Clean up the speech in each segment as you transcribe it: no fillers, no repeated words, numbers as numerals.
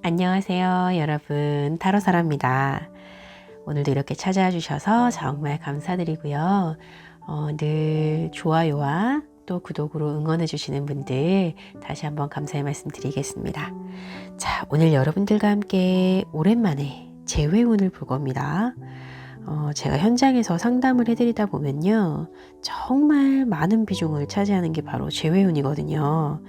안녕하세요, 여러분. 타로사라입니다. 오늘도 이렇게 찾아와 주셔서 정말 감사드리고요. 늘 좋아요와 또 구독으로 응원해 주시는 분들 다시 한번 감사의 말씀 드리겠습니다. 자, 오늘 여러분들과 함께 오랜만에 재회운을 볼 겁니다. 제가 현장에서 상담을 해드리다 보면요, 정말 많은 비중을 차지하는 게 바로 재회운이거든요.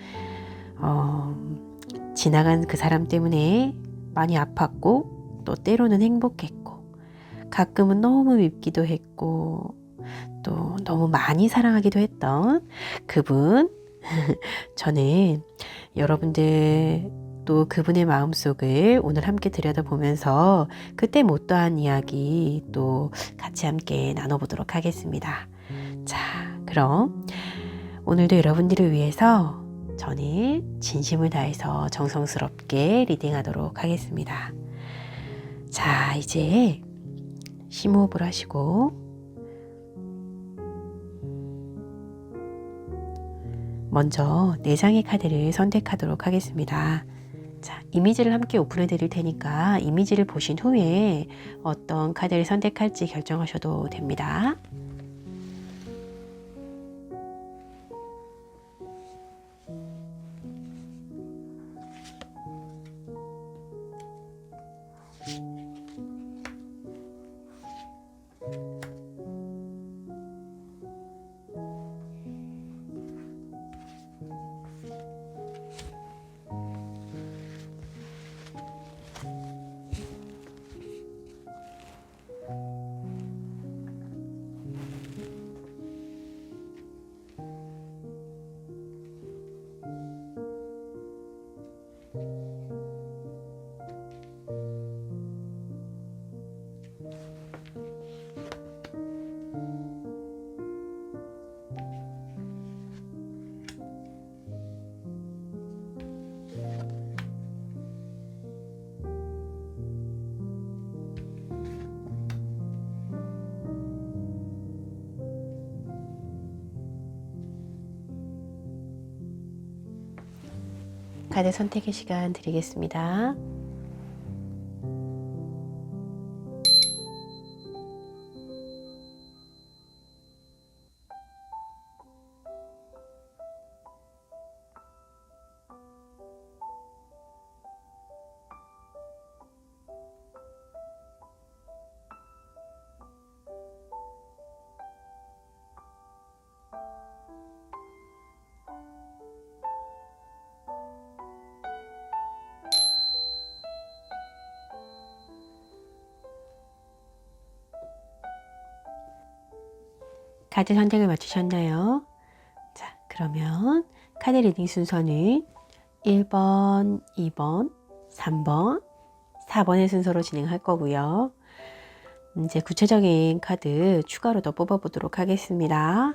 지나간 그 사람 때문에 많이 아팠고 또 때로는 행복했고 가끔은 너무 밉기도 했고 또 너무 많이 사랑하기도 했던 그분. 저는 여러분들 또 그분의 마음속을 오늘 함께 들여다보면서 그때 못다한 이야기 또 같이 함께 나눠보도록 하겠습니다. 자, 그럼 오늘도 여러분들을 위해서 저는 진심을 다해서 정성스럽게 리딩하도록 하겠습니다. 자, 이제 심호흡을 하시고 먼저 4장의 카드를 선택하도록 하겠습니다. 자, 이미지를 함께 오픈해 드릴 테니까 이미지를 보신 후에 어떤 카드를 선택할지 결정하셔도 됩니다. 카드 선택의 시간 드리겠습니다. 카드 선택을 마치셨나요? 자, 그러면 카드 리딩 순서는 1번, 2번, 3번, 4번의 순서로 진행할 거고요. 이제 구체적인 카드 추가로 더 뽑아보도록 하겠습니다.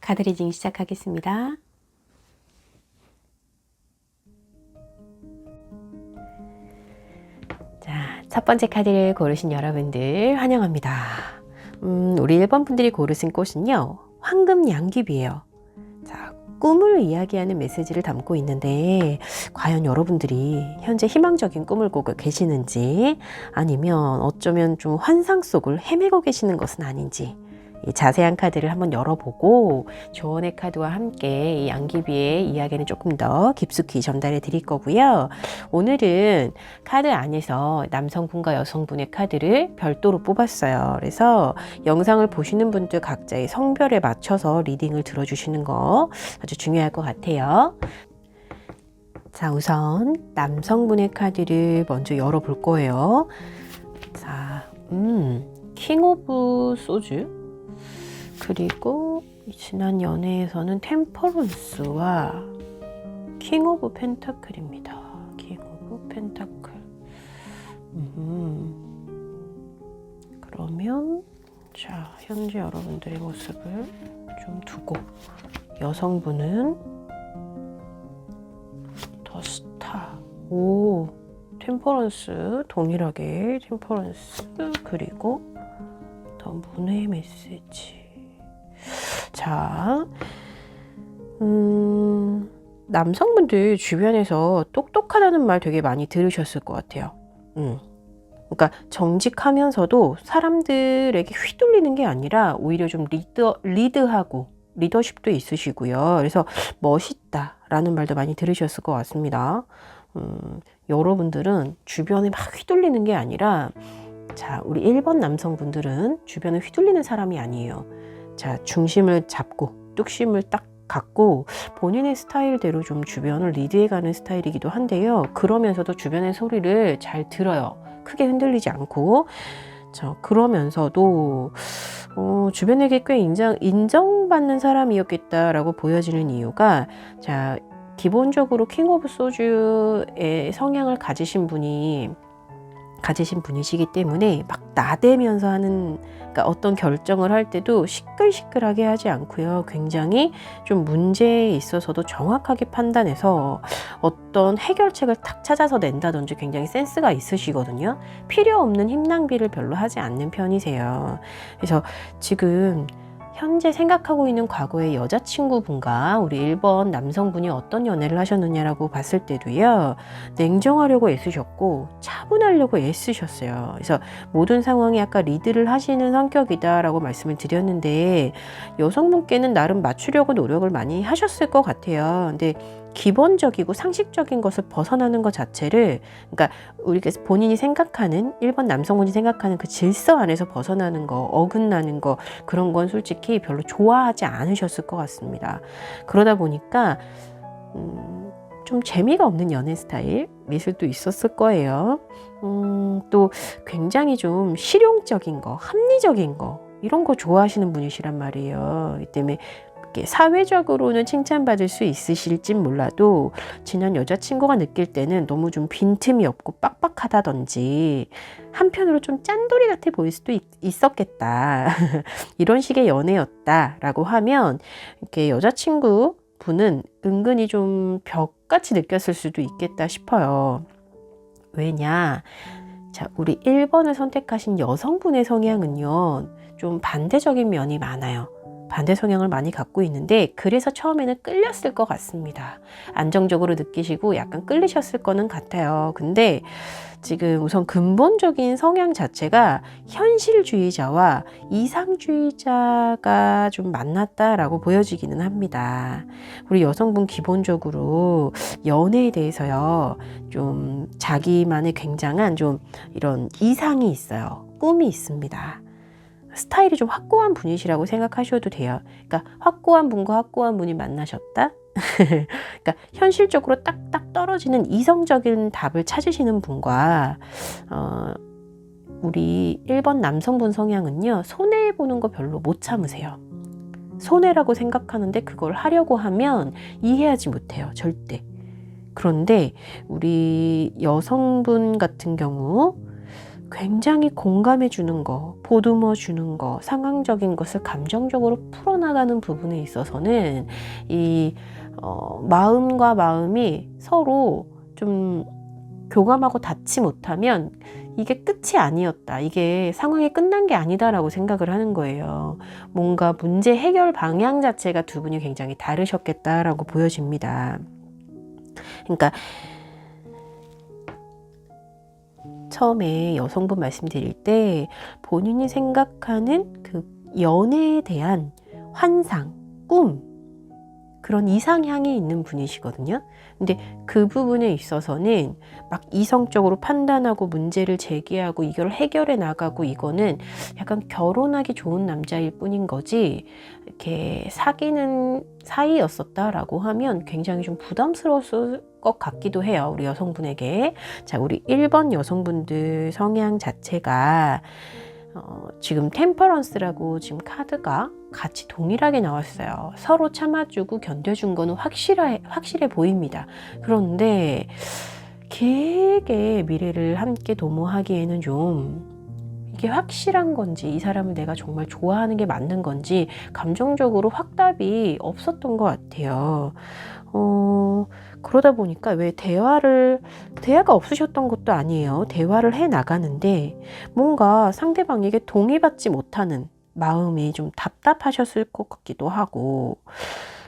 카드 리딩 시작하겠습니다. 자, 첫 번째 카드를 고르신 여러분들 환영합니다. 우리 1번 분들이 고르신 꽃은요, 황금 양귀비예요. 자, 꿈을 이야기하는 메시지를 담고 있는데 과연 여러분들이 현재 희망적인 꿈을 꾸고 계시는지, 아니면 어쩌면 좀 환상 속을 헤매고 계시는 것은 아닌지, 이 자세한 카드를 한번 열어보고 조언의 카드와 함께 이 양귀비의 이야기는 조금 더 깊숙이 전달해 드릴 거고요. 오늘은 카드 안에서 남성분과 여성분의 카드를 별도로 뽑았어요. 그래서 영상을 보시는 분들 각자의 성별에 맞춰서 리딩을 들어주시는 거 아주 중요할 것 같아요. 자, 우선 남성분의 카드를 먼저 열어볼 거예요. 자, 킹 오브 소주, 그리고 지난 연애에서는 템퍼런스와 킹 오브 펜타클입니다. 킹 오브 펜타클. 그러면 자, 현재 여러분들의 모습을 좀 두고, 여성분은 더 스타, 오, 템퍼런스, 동일하게 템퍼런스, 그리고 더 문의 메시지. 자, 남성분들 주변에서 똑똑하다는 말 되게 많이 들으셨을 것 같아요. 그러니까 정직하면서도 사람들에게 휘둘리는 게 아니라 오히려 좀 리드하고 리더십도 있으시고요. 그래서 멋있다라는 말도 많이 들으셨을 것 같습니다. 여러분들은 주변에 막 휘둘리는 게 아니라, 자, 우리 1번 남성분들은 주변에 휘둘리는 사람이 아니에요. 자, 중심을 잡고 뚝심을 딱 갖고 본인의 스타일대로 좀 주변을 리드해가는 스타일이기도 한데요. 그러면서도 주변의 소리를 잘 들어요. 크게 흔들리지 않고. 자, 그러면서도 주변에게 꽤 인정받는 사람이었겠다라고 보여지는 이유가, 자, 기본적으로 킹 오브 소주의 성향을 가지신 분이시기 때문에 막 나대면서 하는, 그러니까 어떤 결정을 할 때도 시끌시끌하게 하지 않고요. 굉장히 좀 문제에 있어서도 정확하게 판단해서 어떤 해결책을 탁 찾아서 낸다든지 굉장히 센스가 있으시거든요. 필요 없는 힘 낭비를 별로 하지 않는 편이세요. 그래서 지금 현재 생각하고 있는 과거의 여자친구분과 우리 1번 남성분이 어떤 연애를 하셨느냐라고 봤을 때도요, 냉정하려고 애쓰셨고 차분하려고 애쓰셨어요. 그래서 모든 상황에 약간 리드를 하시는 성격이다라고 말씀을 드렸는데, 여성분께는 나름 맞추려고 노력을 많이 하셨을 것 같아요. 근데 기본적이고 상식적인 것을 벗어나는 것 자체를, 그러니까 우리가 본인이 생각하는, 1번 남성분이 생각하는 그 질서 안에서 벗어나는 거, 어긋나는 거, 그런 건 솔직히 별로 좋아하지 않으셨을 것 같습니다. 그러다 보니까 좀 재미가 없는 연애 스타일, 미술도 있었을 거예요. 또 굉장히 좀 실용적인 거, 합리적인 거, 이런 거 좋아하시는 분이시란 말이에요. 이 때문에 사회적으로는 칭찬받을 수 있으실진 몰라도 지난 여자친구가 느낄 때는 너무 좀 빈틈이 없고 빡빡하다든지, 한편으로 좀 짠돌이 같아 보일 수도 있었겠다. 이런 식의 연애였다라고 하면, 이렇게 여자친구 분은 은근히 좀 벽같이 느꼈을 수도 있겠다 싶어요. 왜냐? 자, 우리 1번을 선택하신 여성분의 성향은요, 좀 반대적인 면이 많아요. 반대 성향을 많이 갖고 있는데, 그래서 처음에는 끌렸을 것 같습니다. 안정적으로 느끼시고 약간 끌리셨을 거는 같아요. 근데 지금 우선 근본적인 성향 자체가 현실주의자와 이상주의자가 좀 만났다라고 보여지기는 합니다. 우리 여성분 기본적으로 연애에 대해서요, 좀 자기만의 굉장한 좀 이런 이상이 있어요. 꿈이 있습니다. 스타일이 좀 확고한 분이시라고 생각하셔도 돼요. 그러니까 확고한 분과 확고한 분이 만나셨다? 그러니까 현실적으로 딱딱 떨어지는 이성적인 답을 찾으시는 분과, 우리 1번 남성분 성향은요, 손해보는 거 별로 못 참으세요. 손해라고 생각하는데 그걸 하려고 하면 이해하지 못해요. 절대. 그런데 우리 여성분 같은 경우, 굉장히 공감해 주는 거, 보듬어 주는 거, 상황적인 것을 감정적으로 풀어나가는 부분에 있어서는 이 마음과 마음이 서로 좀 교감하고 닿지 못하면 이게 끝이 아니었다. 이게 상황이 끝난 게 아니다라고 생각을 하는 거예요. 뭔가 문제 해결 방향 자체가 두 분이 굉장히 다르셨겠다라고 보여집니다. 그러니까 처음에 여성분 말씀드릴 때 본인이 생각하는 그 연애에 대한 환상, 꿈, 그런 이상향이 있는 분이시거든요. 근데 그 부분에 있어서는 막 이성적으로 판단하고 문제를 제기하고 이걸 해결해 나가고 이거는 약간 결혼하기 좋은 남자일 뿐인 거지 이렇게 사귀는 사이였었다라고 하면 굉장히 좀 부담스러웠을 것 같기도 해요. 우리 여성분에게. 자, 우리 1번 여성분들 성향 자체가 지금 템퍼런스라고 지금 카드가 같이 동일하게 나왔어요. 서로 참아주고 견뎌준 거는 확실해 보입니다. 그런데 계획의 미래를 함께 도모하기에는 좀 이게 확실한 건지 이 사람을 내가 정말 좋아하는 게 맞는 건지 감정적으로 확답이 없었던 것 같아요. 그러다 보니까 왜 대화가 없으셨던 것도 아니에요. 대화를 해 나가는데 뭔가 상대방에게 동의받지 못하는 마음이 좀 답답하셨을 것 같기도 하고,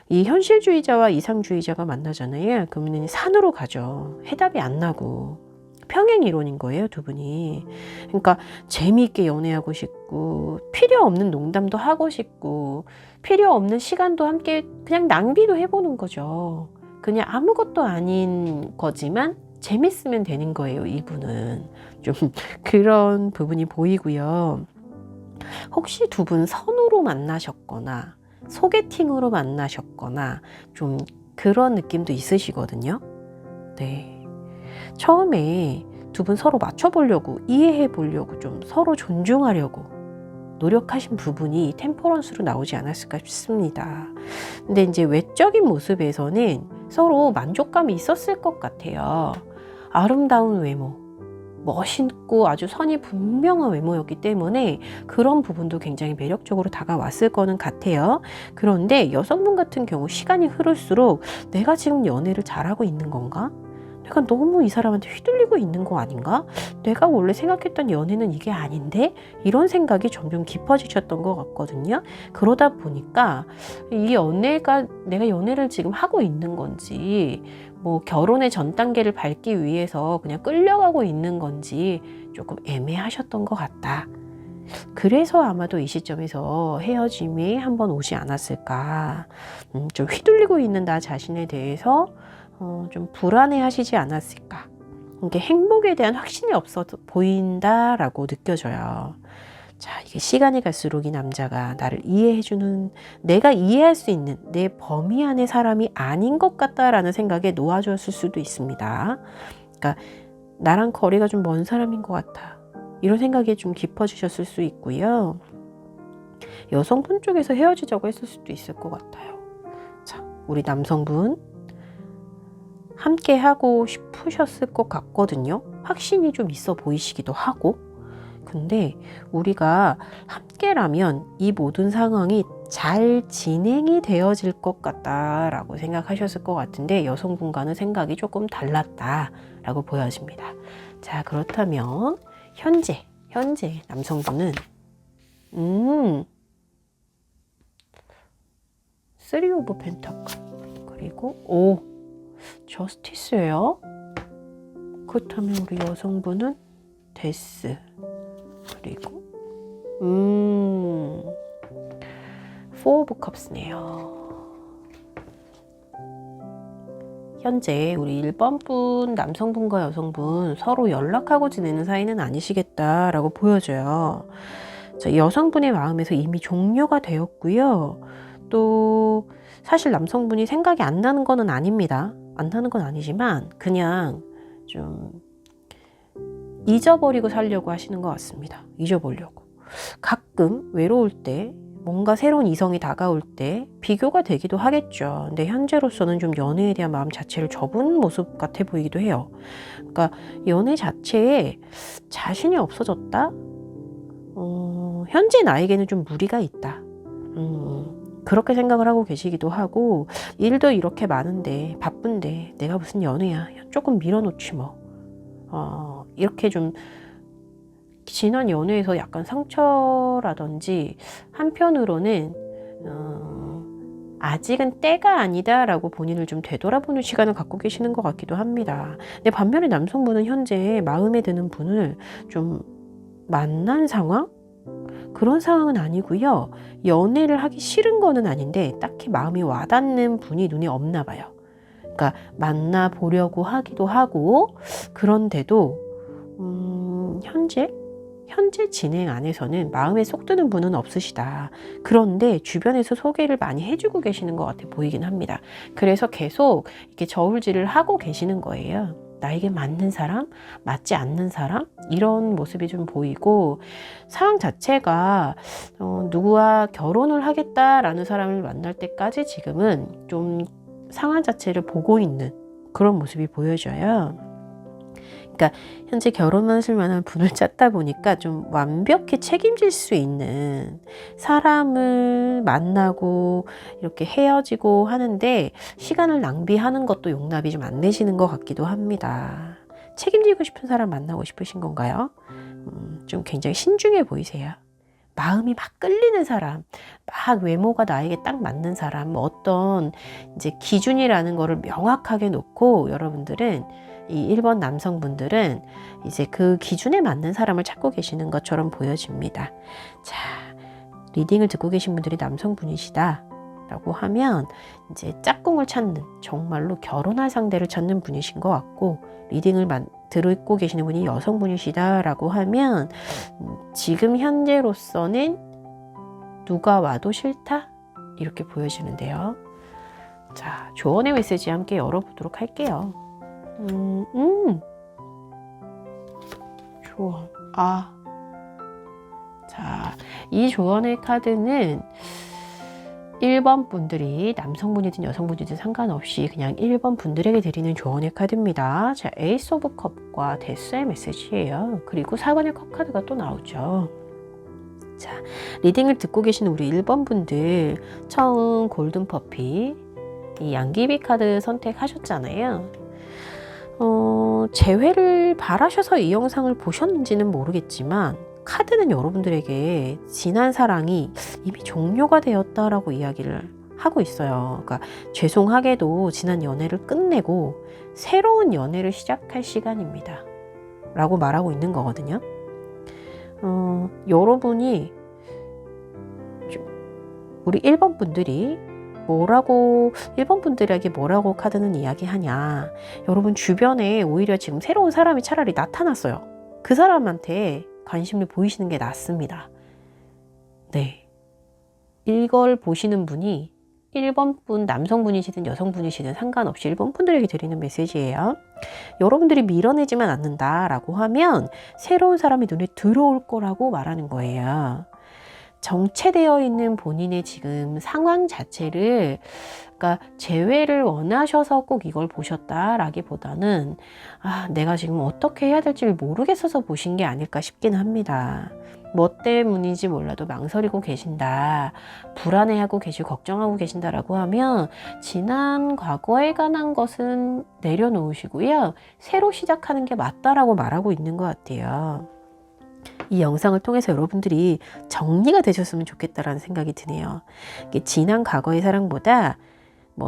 이 현실주의자와 이상주의자가 만나잖아요. 그러면 산으로 가죠. 해답이 안 나고. 평행 이론인 거예요, 두 분이. 그러니까 재미있게 연애하고 싶고, 필요 없는 농담도 하고 싶고, 필요 없는 시간도 함께 그냥 낭비도 해보는 거죠. 그냥 아무것도 아닌 거지만 재밌으면 되는 거예요, 이분은. 좀 그런 부분이 보이고요. 혹시 두 분 선으로 만나셨거나 소개팅으로 만나셨거나 좀 그런 느낌도 있으시거든요. 네. 처음에 두 분 서로 맞춰보려고, 이해해보려고, 좀 서로 존중하려고 노력하신 부분이 템퍼런스로 나오지 않았을까 싶습니다. 근데 이제 외적인 모습에서는 서로 만족감이 있었을 것 같아요. 아름다운 외모, 멋있고 아주 선이 분명한 외모였기 때문에 그런 부분도 굉장히 매력적으로 다가왔을 거는 같아요. 그런데 여성분 같은 경우 시간이 흐를수록 내가 지금 연애를 잘하고 있는 건가? 내가 너무 이 사람한테 휘둘리고 있는 거 아닌가? 내가 원래 생각했던 연애는 이게 아닌데? 이런 생각이 점점 깊어지셨던 것 같거든요. 그러다 보니까 이 연애가 내가 연애를 지금 하고 있는 건지, 뭐 결혼의 전 단계를 밟기 위해서 그냥 끌려가고 있는 건지 조금 애매하셨던 것 같다. 그래서 아마도 이 시점에서 헤어짐이 한번 오지 않았을까. 좀 휘둘리고 있는 나 자신에 대해서 좀 불안해 하시지 않았을까. 이게 행복에 대한 확신이 없어 보인다라고 느껴져요. 자, 이게 시간이 갈수록 이 남자가 나를 이해해주는, 내가 이해할 수 있는 내 범위 안의 사람이 아닌 것 같다라는 생각에 놓아줬을 수도 있습니다. 그러니까 나랑 거리가 좀 먼 사람인 것 같아. 이런 생각이 좀 깊어지셨을 수 있고요. 여성분 쪽에서 헤어지자고 했을 수도 있을 것 같아요. 자, 우리 남성분 함께 하고 싶으셨을 것 같거든요. 확신이 좀 있어 보이시기도 하고. 근데 우리가 함께라면 이 모든 상황이 잘 진행이 되어질 것 같다라고 생각하셨을 것 같은데 여성분과는 생각이 조금 달랐다라고 보여집니다. 자, 그렇다면 현재 남성분은 3 오브 펜타클 그리고 저스티스예요. 그렇다면 우리 여성분은 데스 그리고 4 오브 컵스네요. 현재 우리 1번 분 남성분과 여성분 서로 연락하고 지내는 사이는 아니시겠다라고 보여져요. 자, 여성분의 마음에서 이미 종료가 되었고요. 또 사실 남성분이 생각이 안 나는 거는 아닙니다. 안 나는 건 아니지만 그냥 좀 잊어버리고 살려고 하시는 것 같습니다. 잊어보려고. 가끔 외로울 때 뭔가 새로운 이성이 다가올 때 비교가 되기도 하겠죠. 근데 현재로서는 좀 연애에 대한 마음 자체를 접은 모습 같아 보이기도 해요. 그러니까 연애 자체에 자신이 없어졌다? 현재 나에게는 좀 무리가 있다. 그렇게 생각을 하고 계시기도 하고, 일도 이렇게 많은데 바쁜데 내가 무슨 연애야, 조금 밀어놓지 뭐. 이렇게 좀 지난 연애에서 약간 상처라든지, 한편으로는 아직은 때가 아니다 라고 본인을 좀 되돌아보는 시간을 갖고 계시는 것 같기도 합니다. 근데 반면에 남성분은 현재 마음에 드는 분을 좀 만난 상황? 그런 상황은 아니고요. 연애를 하기 싫은 거는 아닌데 딱히 마음이 와닿는 분이 눈에 없나 봐요. 그러니까 만나보려고 하기도 하고, 그런데도 현재 진행 안에서는 마음에 쏙 드는 분은 없으시다. 그런데 주변에서 소개를 많이 해주고 계시는 것 같아 보이긴 합니다. 그래서 계속 이렇게 저울질을 하고 계시는 거예요. 나에게 맞는 사람, 맞지 않는 사람, 이런 모습이 좀 보이고, 상황 자체가 누구와 결혼을 하겠다라는 사람을 만날 때까지 지금은 좀 상황 자체를 보고 있는 그런 모습이 보여져요. 그러니까 현재 결혼하실 만한 분을 찾다 보니까 좀 완벽히 책임질 수 있는 사람을 만나고 이렇게 헤어지고 하는데, 시간을 낭비하는 것도 용납이 좀 안 되시는 것 같기도 합니다. 책임지고 싶은 사람 만나고 싶으신 건가요? 좀 굉장히 신중해 보이세요. 마음이 막 끌리는 사람, 막 외모가 나에게 딱 맞는 사람, 뭐 어떤 이제 기준이라는 거를 명확하게 놓고, 여러분들은 이 1번 남성분들은 이제 그 기준에 맞는 사람을 찾고 계시는 것처럼 보여집니다. 자, 리딩을 듣고 계신 분들이 남성분이시다 라고 하면 이제 짝꿍을 찾는, 정말로 결혼할 상대를 찾는 분이신 것 같고, 리딩을 듣고 계시는 분이 여성분이시다 라고 하면 지금 현재로서는 누가 와도 싫다? 이렇게 보여지는데요. 자, 조언의 메시지 함께 열어보도록 할게요. 조언. 자, 이 조언의 카드는 1번 분들이 남성분이든 여성분이든 상관없이 그냥 1번 분들에게 드리는 조언의 카드입니다. 자, 에이스 오브 컵과 데스의 메시지예요. 그리고 4번의 컵 카드가 또 나오죠. 자, 리딩을 듣고 계시는 우리 1번 분들, 처음 골든 퍼피, 이 양귀비 카드 선택하셨잖아요. 재회를 바라셔서 이 영상을 보셨는지는 모르겠지만, 카드는 여러분들에게 지난 사랑이 이미 종료가 되었다라고 이야기를 하고 있어요. 그러니까 죄송하게도 지난 연애를 끝내고 새로운 연애를 시작할 시간입니다 라고 말하고 있는 거거든요. 여러분이, 우리 1번 분들이 1번 분들에게 뭐라고 카드는 이야기하냐. 여러분 주변에 오히려 지금 새로운 사람이 차라리 나타났어요. 그 사람한테 관심을 보이시는 게 낫습니다. 네. 이걸 보시는 분이 1번 분, 남성분이시든 여성분이시든 상관없이 1번 분들에게 드리는 메시지예요. 여러분들이 밀어내지만 않는다라고 하면 새로운 사람이 눈에 들어올 거라고 말하는 거예요. 정체되어 있는 본인의 지금 상황 자체를, 그러니까 재회를 원하셔서 꼭 이걸 보셨다라기보다는 내가 지금 어떻게 해야 될지를 모르겠어서 보신 게 아닐까 싶긴 합니다. 뭐 때문인지 몰라도 망설이고 계신다, 불안해하고 계시고 걱정하고 계신다라고 하면 지난 과거에 관한 것은 내려놓으시고요, 새로 시작하는 게 맞다라고 말하고 있는 것 같아요. 이 영상을 통해서 여러분들이 정리가 되셨으면 좋겠다라는 생각이 드네요. 지난 과거의 사랑보다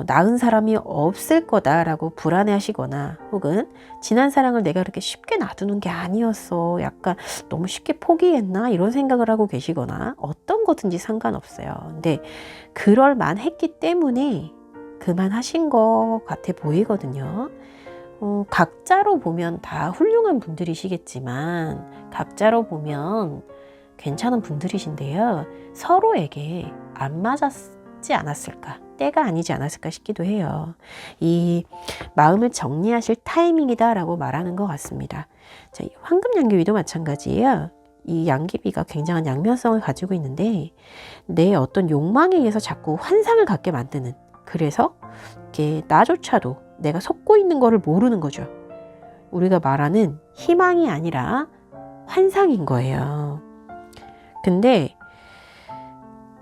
나은 사람이 없을 거다라고 불안해 하시거나, 혹은 지난 사랑을 내가 그렇게 쉽게 놔두는 게 아니었어, 약간 너무 쉽게 포기했나, 이런 생각을 하고 계시거나, 어떤 거든지 상관없어요. 근데 그럴 만했기 때문에 그만하신 것 같아 보이거든요. 각자로 보면 다 훌륭한 분들이시겠지만, 각자로 보면 괜찮은 분들이신데요, 서로에게 안 맞았지 않았을까, 때가 아니지 않았을까 싶기도 해요. 이 마음을 정리하실 타이밍이다 라고 말하는 것 같습니다. 자, 황금 양귀비도 마찬가지예요. 이 양귀비가 굉장한 양면성을 가지고 있는데 내 어떤 욕망에 의해서 자꾸 환상을 갖게 만드는, 그래서 이게 나조차도 내가 속고 있는 거를 모르는 거죠. 우리가 말하는 희망이 아니라 환상인 거예요. 근데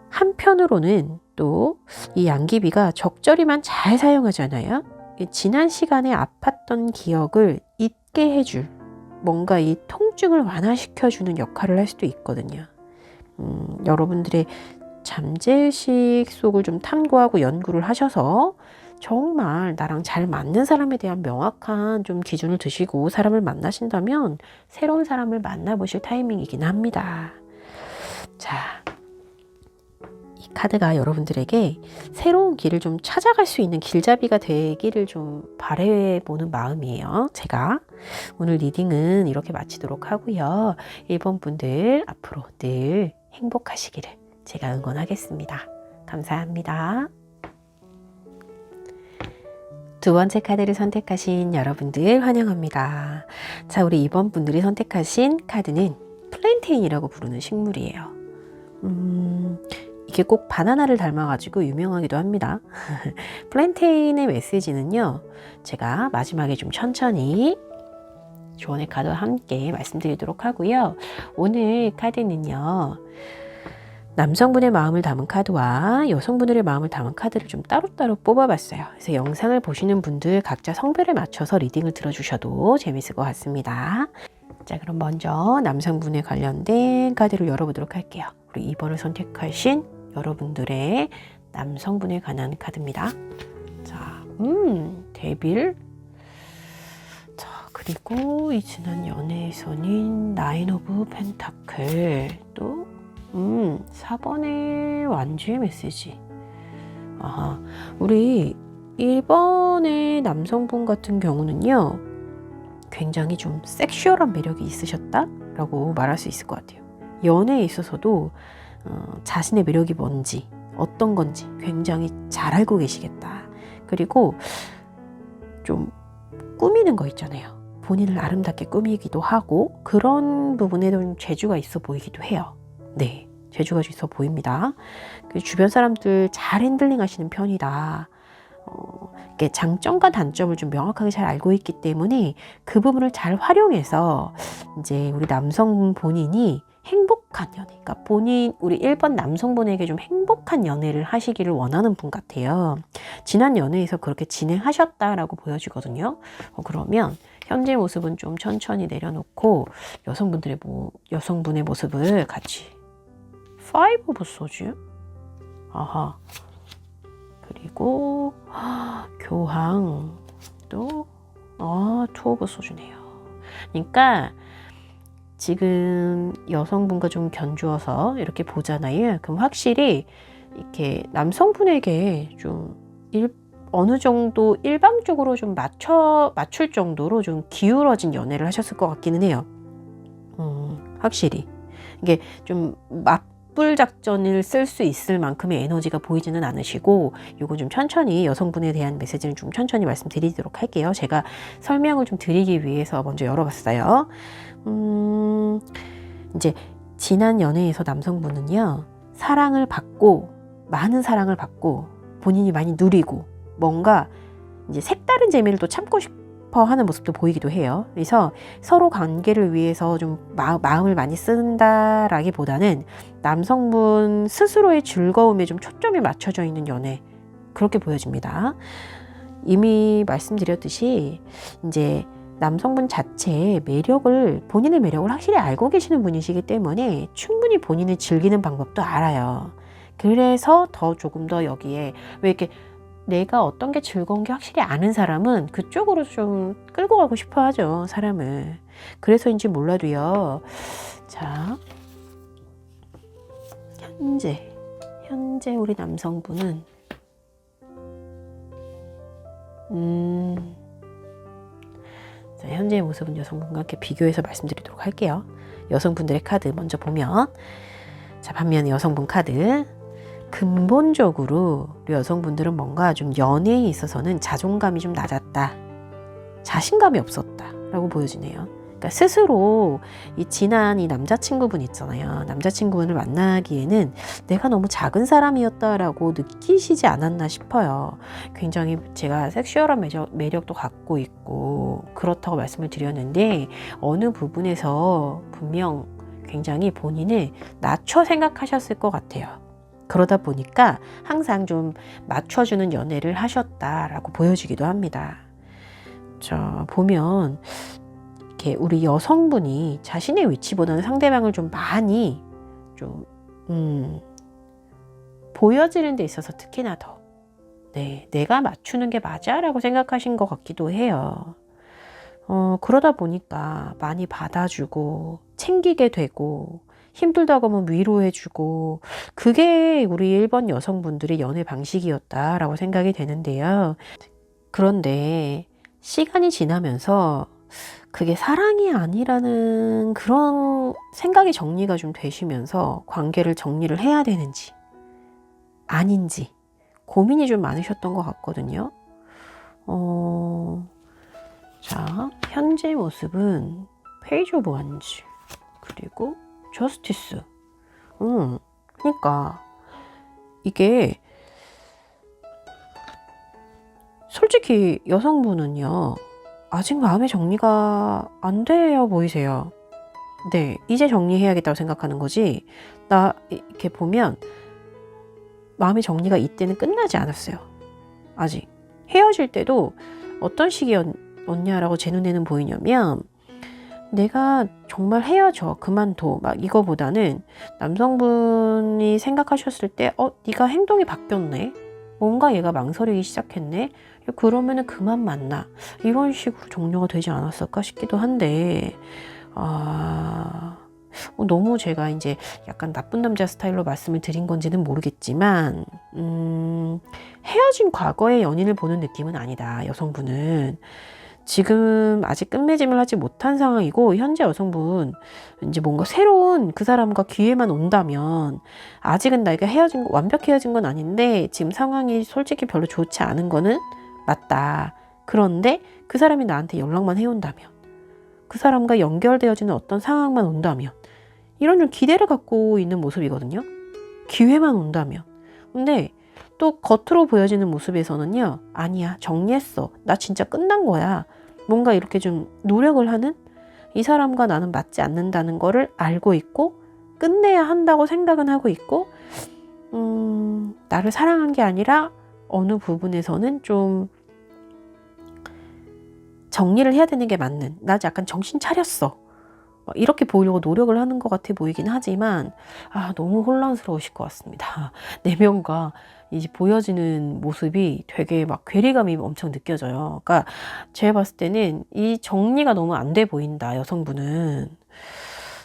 한편으로는 또 이 양귀비가 적절히만 잘 사용하잖아요. 지난 시간에 아팠던 기억을 잊게 해줄, 뭔가 이 통증을 완화시켜주는 역할을 할 수도 있거든요. 여러분들의 잠재의식 속을 좀 탐구하고 연구를 하셔서 정말 나랑 잘 맞는 사람에 대한 명확한 좀 기준을 두시고 사람을 만나신다면 새로운 사람을 만나보실 타이밍이긴 합니다. 자, 이 카드가 여러분들에게 새로운 길을 좀 찾아갈 수 있는 길잡이가 되기를 좀 바라보는 마음이에요. 제가 오늘 리딩은 이렇게 마치도록 하고요. 1번 분들 앞으로 늘 행복하시기를 제가 응원하겠습니다. 감사합니다. 두 번째 카드를 선택하신 여러분들 환영합니다. 자, 우리 2번 분들이 선택하신 카드는 플랜테인이라고 부르는 식물이에요. 이게 꼭 바나나를 닮아가지고 유명하기도 합니다. 플랜테인의 메시지는요, 제가 마지막에 좀 천천히 조언의 카드와 함께 말씀드리도록 하고요. 오늘 카드는요, 남성분의 마음을 담은 카드와 여성분들의 마음을 담은 카드를 좀 따로따로 뽑아봤어요. 그래서 영상을 보시는 분들 각자 성별에 맞춰서 리딩을 들어주셔도 재밌을 것 같습니다. 자, 그럼 먼저 남성분에 관련된 카드를 열어보도록 할게요. 우리 2번을 선택하신 여러분들의 남성분에 관한 카드입니다. 자, 데빌. 자, 그리고 이 지난 연애에서는 나인 오브 펜타클. 또 4번의 완주의 메시지. 아하, 우리 1번의 남성분 같은 경우는요, 굉장히 좀 섹슈얼한 매력이 있으셨다라고 말할 수 있을 것 같아요. 연애에 있어서도 자신의 매력이 뭔지, 어떤 건지 굉장히 잘 알고 계시겠다. 그리고 좀 꾸미는 거 있잖아요. 본인을 아름답게 꾸미기도 하고 그런 부분에 좀 재주가 있어 보이기도 해요. 네, 재주가 있어 보입니다. 주변 사람들 잘 핸들링 하시는 편이다. 장점과 단점을 좀 명확하게 잘 알고 있기 때문에 그 부분을 잘 활용해서 이제 우리 남성분 본인이 행복한 연애, 그러니까 우리 1번 남성분에게 좀 행복한 연애를 하시기를 원하는 분 같아요. 지난 연애에서 그렇게 진행하셨다라고 보여지거든요. 그러면 현재 모습은 좀 천천히 내려놓고 여성분의 모습을 같이 5 오브 소주, 아하, 그리고 교황, 또 2 오브 소주네요. 그러니까 지금 여성분과 좀 견주어서 이렇게 보잖아요. 그럼 확실히 이렇게 남성분에게 좀 어느 정도 일방적으로 좀 맞출 정도로 좀 기울어진 연애를 하셨을 것 같기는 해요. 확실히 이게 좀 맞불 작전을 쓸 수 있을 만큼의 에너지가 보이지는 않으시고, 이거 좀 천천히 여성분에 대한 메시지를 좀 천천히 말씀드리도록 할게요. 제가 설명을 좀 드리기 위해서 먼저 열어봤어요. 이제 지난 연애에서 남성분은요, 사랑을 받고, 많은 사랑을 받고 본인이 많이 누리고 뭔가 이제 색다른 재미를 또 참고 싶어 하는 모습도 보이기도 해요. 그래서 서로 관계를 위해서 좀 마음을 많이 쓴다라기보다는 남성분 스스로의 즐거움에 좀 초점이 맞춰져 있는 연애, 그렇게 보여집니다. 이미 말씀드렸듯이 이제 남성분 자체의 본인의 매력을 확실히 알고 계시는 분이시기 때문에 충분히 본인을 즐기는 방법도 알아요. 그래서 조금 더 여기에, 왜 이렇게 내가 어떤 게 즐거운 게 확실히 아는 사람은 그쪽으로 좀 끌고 가고 싶어 하죠, 사람을. 그래서인지 몰라도요. 자, 현재 우리 남성분은 자, 현재의 모습은 여성분과 함께 비교해서 말씀드리도록 할게요. 여성분들의 카드 먼저 보면, 자, 반면에 여성분 카드, 근본적으로 우리 여성분들은 뭔가 좀 연애에 있어서는 자존감이 좀 낮았다, 자신감이 없었다 라고 보여지네요. 그러니까 스스로 이 지난 이 남자친구분 있잖아요. 남자친구분을 만나기에는 내가 너무 작은 사람이었다라고 느끼시지 않았나 싶어요. 굉장히 제가 섹슈얼한 매력도 갖고 있고 그렇다고 말씀을 드렸는데 어느 부분에서 분명 굉장히 본인을 낮춰 생각하셨을 것 같아요. 그러다 보니까 항상 좀 맞춰주는 연애를 하셨다라고 보여지기도 합니다. 자, 보면 이렇게 우리 여성분이 자신의 위치보다는 상대방을 좀 많이 좀 보여지는 데 있어서 특히나 더 내가 맞추는 게 맞아라고 생각하신 것 같기도 해요. 그러다 보니까 많이 받아주고 챙기게 되고 힘들다고 하면 위로해주고 그게 우리 일본 여성분들의 연애 방식이었다라고 생각이 되는데요. 그런데 시간이 지나면서 그게 사랑이 아니라는 그런 생각이 정리가 좀 되시면서 관계를 정리를 해야 되는지 아닌지 고민이 좀 많으셨던 것 같거든요. 자, 현재 모습은 페이지 오브 원즈 그리고 저스티스. 그러니까 이게 솔직히 여성분은요 아직 마음의 정리가 안 되어 보이세요. 네, 이제 정리해야겠다고 생각하는 거지. 나 이렇게 보면 마음의 정리가 이때는 끝나지 않았어요. 아직 헤어질 때도 어떤 식이었냐라고 제 눈에는 보이냐면 내가 정말 헤어져 그만둬 막 이거보다는 남성분이 생각하셨을 때 네가 행동이 바뀌었네, 뭔가 얘가 망설이기 시작했네, 그러면은 그만 만나, 이런 식으로 종료가 되지 않았을까 싶기도 한데 너무 제가 이제 약간 나쁜 남자 스타일로 말씀을 드린 건지는 모르겠지만 헤어진 과거의 연인을 보는 느낌은 아니다. 여성분은 지금 아직 끝맺음을 하지 못한 상황이고 현재 여성분 이제 뭔가 새로운 그 사람과 기회만 온다면 아직은 나이가 완벽히 헤어진 건 아닌데 지금 상황이 솔직히 별로 좋지 않은 거는 맞다. 그런데 그 사람이 나한테 연락만 해온다면, 그 사람과 연결되어지는 어떤 상황만 온다면, 이런 좀 기대를 갖고 있는 모습이거든요. 기회만 온다면. 근데 또 겉으로 보여지는 모습에서는요, 아니야, 정리했어, 나 진짜 끝난 거야, 뭔가 이렇게 좀 노력을 하는, 이 사람과 나는 맞지 않는다는 거를 알고 있고 끝내야 한다고 생각은 하고 있고 나를 사랑한 게 아니라 어느 부분에서는 좀 정리를 해야 되는 게 맞는, 나 약간 정신 차렸어, 이렇게 보이려고 노력을 하는 것 같아 보이긴 하지만 너무 혼란스러우실 것 같습니다. 내면과 이제 보여지는 모습이 되게 막 괴리감이 엄청 느껴져요. 그러니까 제가 봤을 때는 이 정리가 너무 안 돼 보인다, 여성분은.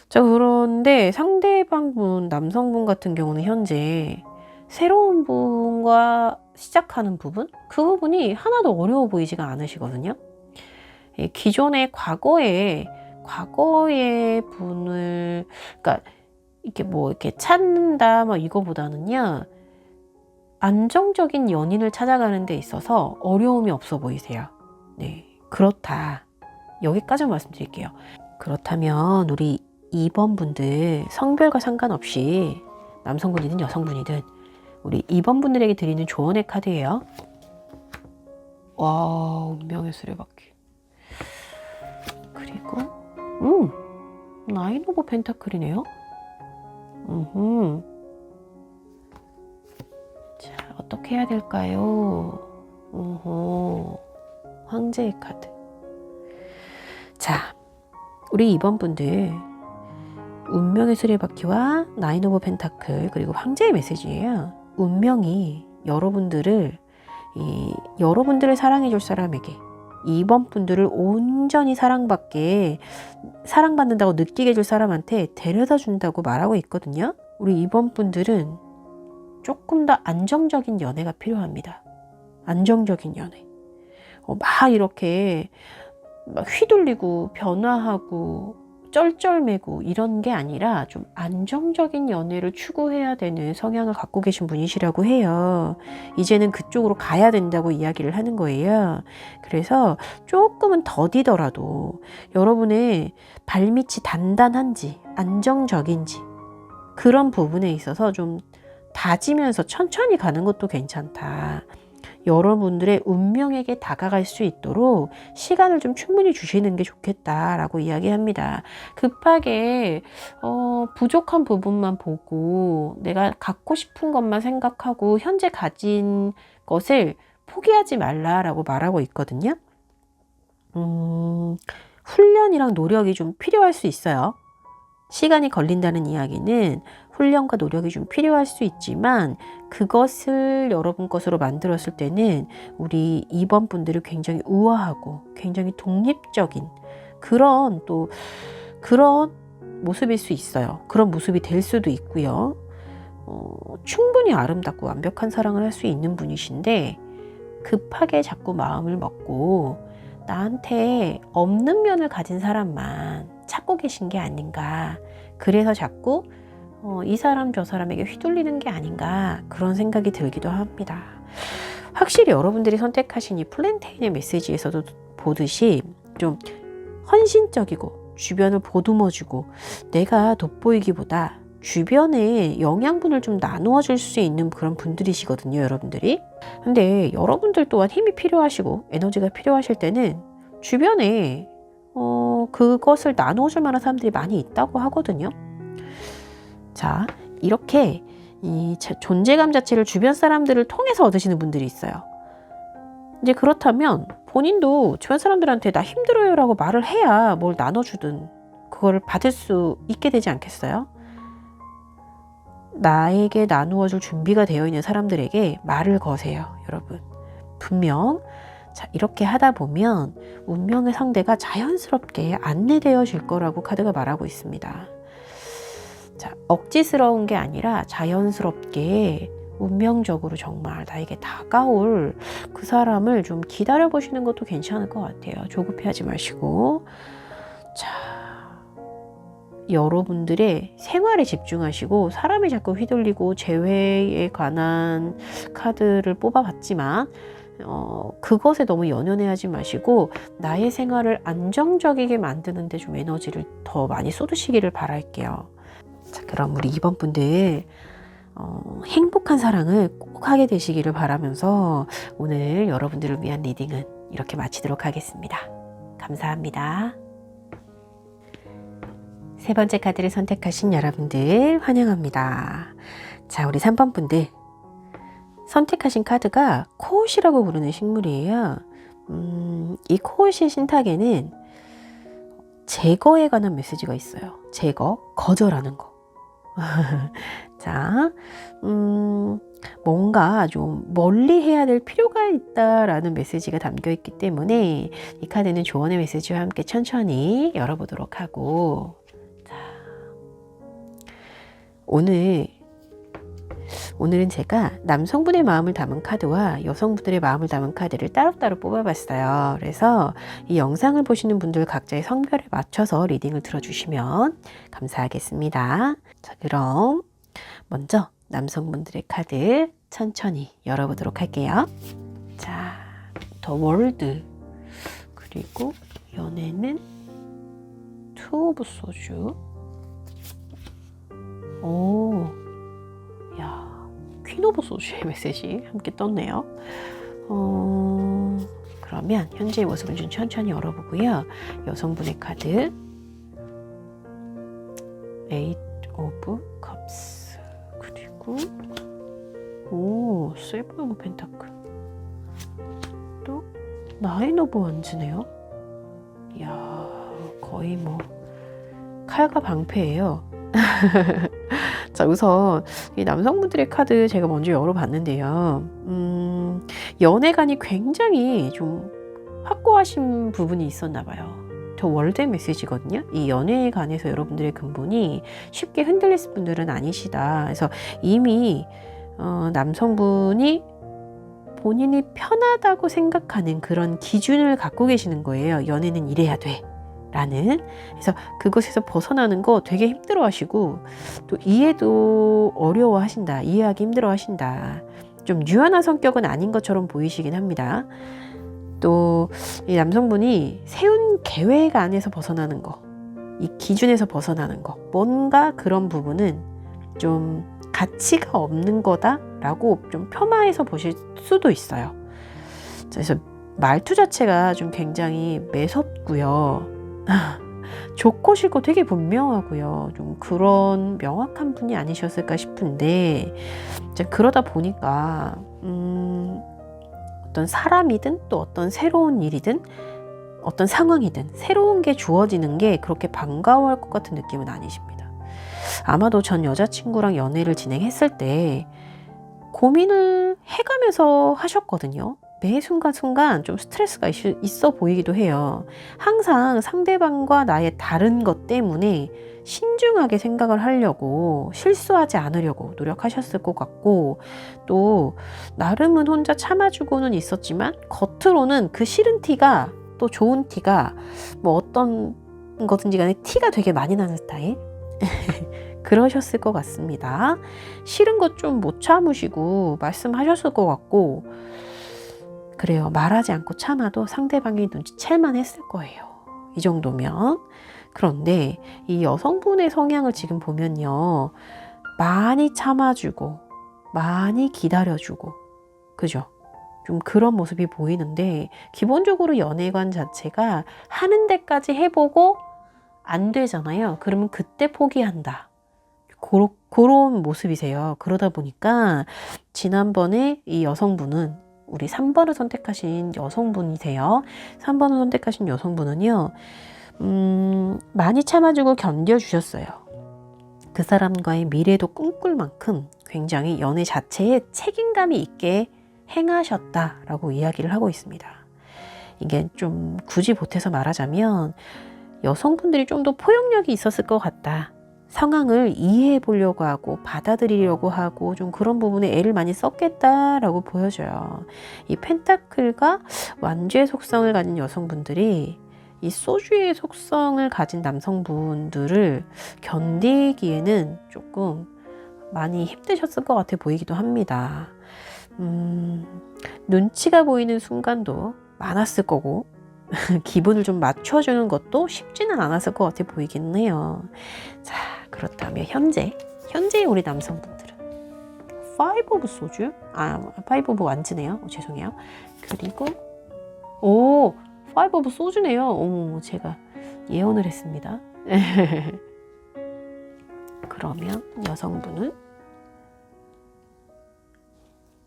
자, 그런데 상대방분, 남성분 같은 경우는 현재 새로운 분과 시작하는 부분? 그 부분이 하나도 어려워 보이지가 않으시거든요. 기존의 과거의 분을, 그러니까 이렇게 뭐 이렇게 찾는다 막 이거보다는요, 안정적인 연인을 찾아가는 데 있어서 어려움이 없어 보이세요. 네, 그렇다. 여기까지 말씀드릴게요. 그렇다면 우리 2번 분들, 성별과 상관없이 남성분이든 여성분이든 우리 2번 분들에게 드리는 조언의 카드예요. 와, 운명의 수레바퀴. 그리고 나인 오브 펜타클이네요. 자, 어떻게 해야 될까요? 황제의 카드. 자, 우리 2번 분들 운명의 수레바퀴와 나인 오브 펜타클 그리고 황제의 메시지예요. 운명이 여러분들을 사랑해 줄 사람에게, 2번 분들을 온전히 사랑받는다고 느끼게 해줄 사람한테 데려다 준다고 말하고 있거든요. 우리 2번 분들은 조금 더 안정적인 연애가 필요합니다. 안정적인 연애. 막 이렇게 막 휘둘리고 변화하고 쩔쩔매고 이런 게 아니라 좀 안정적인 연애를 추구해야 되는 성향을 갖고 계신 분이시라고 해요. 이제는 그쪽으로 가야 된다고 이야기를 하는 거예요. 그래서 조금은 더디더라도 여러분의 발밑이 단단한지 안정적인지 그런 부분에 있어서 좀 다지면서 천천히 가는 것도 괜찮다. 여러분들의 운명에게 다가갈 수 있도록 시간을 좀 충분히 주시는 게 좋겠다라고 이야기합니다. 급하게 부족한 부분만 보고 내가 갖고 싶은 것만 생각하고 현재 가진 것을 포기하지 말라라고 말하고 있거든요. 훈련이랑 노력이 좀 필요할 수 있어요. 시간이 걸린다는 이야기는 훈련과 노력이 좀 필요할 수 있지만 그것을 여러분 것으로 만들었을 때는 우리 2번 분들이 굉장히 우아하고 굉장히 독립적인 그런 모습일 수 있어요. 그런 모습이 될 수도 있고요. 충분히 아름답고 완벽한 사랑을 할 수 있는 분이신데 급하게 자꾸 마음을 먹고 나한테 없는 면을 가진 사람만 찾고 계신 게 아닌가. 그래서 자꾸 이 사람 저 사람에게 휘둘리는 게 아닌가 그런 생각이 들기도 합니다. 확실히 여러분들이 선택하신 이 플랜테인의 메시지에서도 보듯이 좀 헌신적이고 주변을 보듬어주고 내가 돋보이기보다 주변에 영양분을 좀 나누어 줄 수 있는 그런 분들이시거든요, 여러분들이. 근데 여러분들 또한 힘이 필요하시고 에너지가 필요하실 때는 주변에 그것을 나누어 줄 만한 사람들이 많이 있다고 하거든요. 자, 이렇게 이 존재감 자체를 주변 사람들을 통해서 얻으시는 분들이 있어요. 이제 그렇다면 본인도 주변 사람들한테 나 힘들어요 라고 말을 해야 뭘 나눠주든 그걸 받을 수 있게 되지 않겠어요? 나에게 나누어줄 준비가 되어 있는 사람들에게 말을 거세요, 여러분. 분명 자, 이렇게 하다 보면 운명의 상대가 자연스럽게 안내되어질 거라고 카드가 말하고 있습니다. 자, 억지스러운 게 아니라 자연스럽게 운명적으로 정말 나에게 다가올 그 사람을 좀 기다려 보시는 것도 괜찮을 것 같아요. 조급해하지 마시고. 자, 여러분들의 생활에 집중하시고 사람이 자꾸 휘둘리고 재회에 관한 카드를 뽑아봤지만 그것에 너무 연연해하지 마시고 나의 생활을 안정적이게 만드는 데 좀 에너지를 더 많이 쏟으시기를 바랄게요. 자, 그럼 우리 2번 분들 행복한 사랑을 꼭 하게 되시기를 바라면서 오늘 여러분들을 위한 리딩은 이렇게 마치도록 하겠습니다. 감사합니다. 세 번째 카드를 선택하신 여러분들 환영합니다. 자, 우리 3번 분들 선택하신 카드가 코옷이라고 부르는 식물이에요. 이 코옷의 신탁에는 제거에 관한 메시지가 있어요. 제거, 거절하는 거. 자, 뭔가 좀 멀리 해야 될 필요가 있다라는 메시지가 담겨 있기 때문에 이 카드는 조언의 메시지와 함께 천천히 열어보도록 하고, 자, 오늘은 제가 남성분의 마음을 담은 카드와 여성분들의 마음을 담은 카드를 따로따로 뽑아봤어요. 그래서 이 영상을 보시는 분들 각자의 성별에 맞춰서 리딩을 들어주시면 감사하겠습니다. 자, 그럼 먼저 남성분들의 카드 천천히 열어보도록 할게요. 자, 더 월드, 그리고 연애는 투 오브 소주. 오, 야, 퀸 오브 소주의 메시지 함께 떴네요. 그러면 현재의 모습을 좀 천천히 열어보고요. 여성분의 카드 에잇 오브 컵스, 그리고 세븐 오브 펜타클, 또 나인 오브 원즈네요. 이야, 거의 뭐 칼과 방패예요. 자, 우선 이 남성분들의 카드 제가 먼저 열어봤는데요. 연애관이 굉장히 좀 확고하신 부분이 있었나 봐요. 더 월드의 메시지거든요. 이 연애에 관해서 여러분들의 근본이 쉽게 흔들릴 분들은 아니시다. 그래서 이미 남성분이 본인이 편하다고 생각하는 그런 기준을 갖고 계시는 거예요. 연애는 이래야 돼 라는, 그래서 그것에서 벗어나는 거 되게 힘들어 하시고 또 이해도 어려워 하신다. 이해하기 힘들어 하신다. 좀 유연한 성격은 아닌 것처럼 보이시긴 합니다. 또 이 남성분이 세운 계획 안에서 벗어나는 거, 이 기준에서 벗어나는 거, 뭔가 그런 부분은 좀 가치가 없는 거다라고 좀 폄하해서 보실 수도 있어요. 그래서 말투 자체가 좀 굉장히 매섭고요. 좋고 싫고 되게 분명하고요. 좀 그런 명확한 분이 아니셨을까 싶은데 이제 그러다 보니까 어떤 사람이든 또 어떤 새로운 일이든 어떤 상황이든 새로운 게 주어지는 게 그렇게 반가워할 것 같은 느낌은 아니십니다. 아마도 전 여자친구랑 연애를 진행했을 때 고민을 해가면서 하셨거든요. 매 순간순간 좀 스트레스가 있어 보이기도 해요. 항상 상대방과 나의 다른 것 때문에 신중하게 생각을 하려고, 실수하지 않으려고 노력하셨을 것 같고, 또 나름은 혼자 참아주고는 있었지만 겉으로는 그 싫은 티가 또 좋은 티가 뭐 어떤 거든지 간에 티가 되게 많이 나는 스타일 그러셨을 것 같습니다. 싫은 것 좀 못 참으시고 말씀하셨을 것 같고, 그래요. 말하지 않고 참아도 상대방이 눈치챌만 했을 거예요. 이 정도면. 그런데 이 여성분의 성향을 지금 보면요, 많이 참아주고 많이 기다려주고, 그죠? 좀 그런 모습이 보이는데, 기본적으로 연애관 자체가 하는 데까지 해보고 안 되잖아요. 그러면 그때 포기한다. 그런 모습이세요. 그러다 보니까 지난번에 이 여성분은, 우리 3번을 선택하신 여성분이세요. 3번을 선택하신 여성분은요, 많이 참아주고 견뎌주셨어요. 그 사람과의 미래도 꿈꿀 만큼 굉장히 연애 자체에 책임감이 있게 행하셨다라고 이야기를 하고 있습니다. 이게 좀 굳이 보태서 말하자면 여성분들이 좀 더 포용력이 있었을 것 같다. 상황을 이해해 보려고 하고 받아들이려고 하고 좀 그런 부분에 애를 많이 썼겠다라고 보여져요. 이 펜타클과 완주의 속성을 가진 여성분들이 이 소주의 속성을 가진 남성분들을 견디기에는 조금 많이 힘드셨을 것 같아 보이기도 합니다. 눈치가 보이는 순간도 많았을 거고 기분을 좀 맞춰주는 것도 쉽지는 않았을 것 같아 보이긴 해요. 자, 그렇다면 현재 우리 남성분들은 5 오브 소주? 5 오브 완즈네요. 죄송해요. 그리고 5 오브 소주네요. 제가 예언을 했습니다. 그러면 여성분은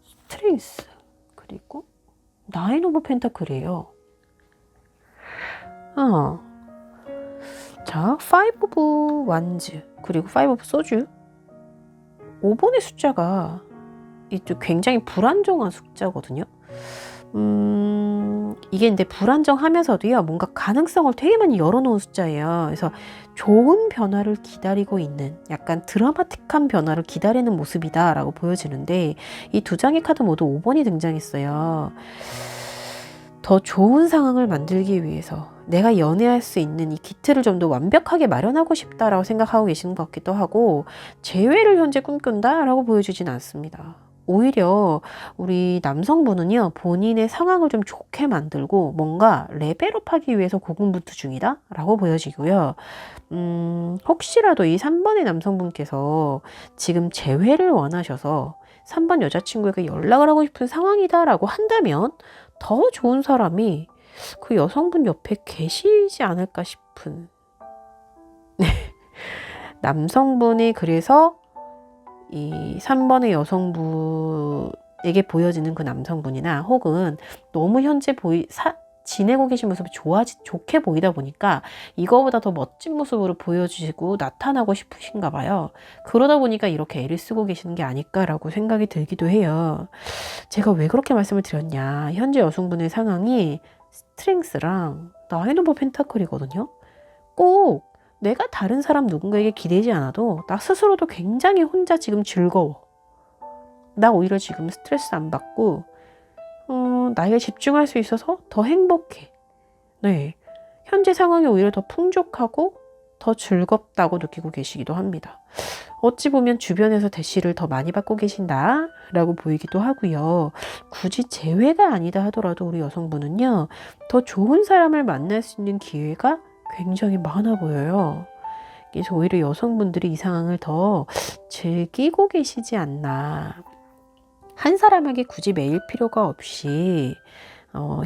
스트렝스, 그리고 9 오브 펜타클이에요. 자, 5 오브 완즈 그리고 5 오브 소주, 5번의 숫자가 굉장히 불안정한 숫자거든요. 이게 근데 불안정하면서도요, 뭔가 가능성을 되게 많이 열어놓은 숫자예요. 그래서 좋은 변화를 기다리고 있는, 약간 드라마틱한 변화를 기다리는 모습이다 라고 보여지는데, 이 두 장의 카드 모두 5번이 등장했어요. 더 좋은 상황을 만들기 위해서 내가 연애할 수 있는 이 기틀을 좀 더 완벽하게 마련하고 싶다라고 생각하고 계시는 것 같기도 하고, 재회를 현재 꿈꾼다라고 보여주진 않습니다. 오히려 우리 남성분은요, 본인의 상황을 좀 좋게 만들고 뭔가 레벨업하기 위해서 고군분투 중이다 라고 보여지고요. 혹시라도 이 3번의 남성분께서 지금 재회를 원하셔서 3번 여자친구에게 연락을 하고 싶은 상황이다 라고 한다면 더 좋은 사람이 그 여성분 옆에 계시지 않을까 싶은 남성분이, 그래서 이 3번의 여성분에게 보여지는 그 남성분이나 혹은 너무 현재 지내고 계신 모습이 좋게 보이다 보니까 이거보다 더 멋진 모습으로 보여주시고 나타나고 싶으신가 봐요. 그러다 보니까 이렇게 애를 쓰고 계시는 게 아닐까라고 생각이 들기도 해요. 제가 왜 그렇게 말씀을 드렸냐, 현재 여성분의 상황이 스트렝스랑 9 오브 펜타클이거든요. 꼭 내가 다른 사람 누군가에게 기대지 않아도 나 스스로도 굉장히 혼자 지금 즐거워. 나 오히려 지금 스트레스 안 받고 나에게 집중할 수 있어서 더 행복해. 네, 현재 상황이 오히려 더 풍족하고 더 즐겁다고 느끼고 계시기도 합니다. 어찌 보면 주변에서 대시를 더 많이 받고 계신다 라고 보이기도 하고요. 굳이 재회가 아니다 하더라도 우리 여성분은요, 더 좋은 사람을 만날 수 있는 기회가 굉장히 많아 보여요. 그래서 오히려 여성분들이 이 상황을 더 즐기고 계시지 않나. 한 사람에게 굳이 매일 필요가 없이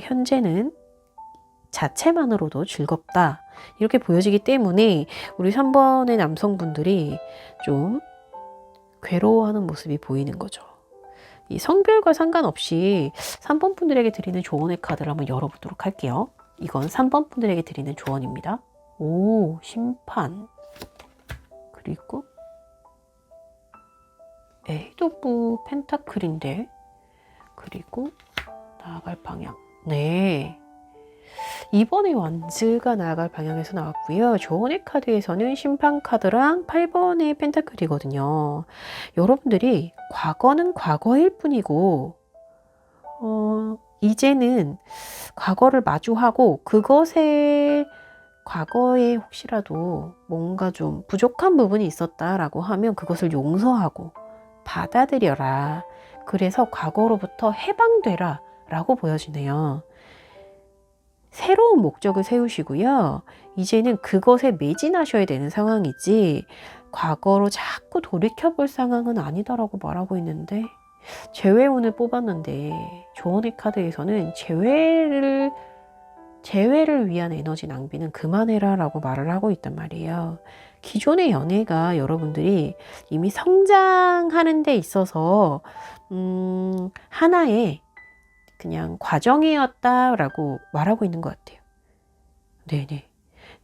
현재는 자체만으로도 즐겁다 이렇게 보여지기 때문에 우리 3번의 남성분들이 좀 괴로워하는 모습이 보이는 거죠. 이 성별과 상관없이 3번 분들에게 드리는 조언의 카드를 한번 열어보도록 할게요. 이건 3번 분들에게 드리는 조언입니다. 오, 심판. 그리고 에이드 오브 펜타클인데, 그리고 나아갈 방향. 네. 이번에 완즈가 나아갈 방향에서 나왔고요. 조언의 카드에서는 심판 카드랑 8번의 펜타클이거든요. 여러분들이 과거는 과거일 뿐이고 이제는 과거를 마주하고 그것에 과거에 혹시라도 뭔가 좀 부족한 부분이 있었다라고 하면 그것을 용서하고 받아들여라. 그래서 과거로부터 해방되라 라고 보여지네요. 새로운 목적을 세우시고요. 이제는 그것에 매진하셔야 되는 상황이지 과거로 자꾸 돌이켜볼 상황은 아니다라고 말하고 있는데, 재회운을 뽑았는데 조언의 카드에서는 재회를 위한 에너지 낭비는 그만해라 라고 말을 하고 있단 말이에요. 기존의 연애가 여러분들이 이미 성장하는 데 있어서 하나의 그냥 과정이었다라고 말하고 있는 것 같아요. 네네.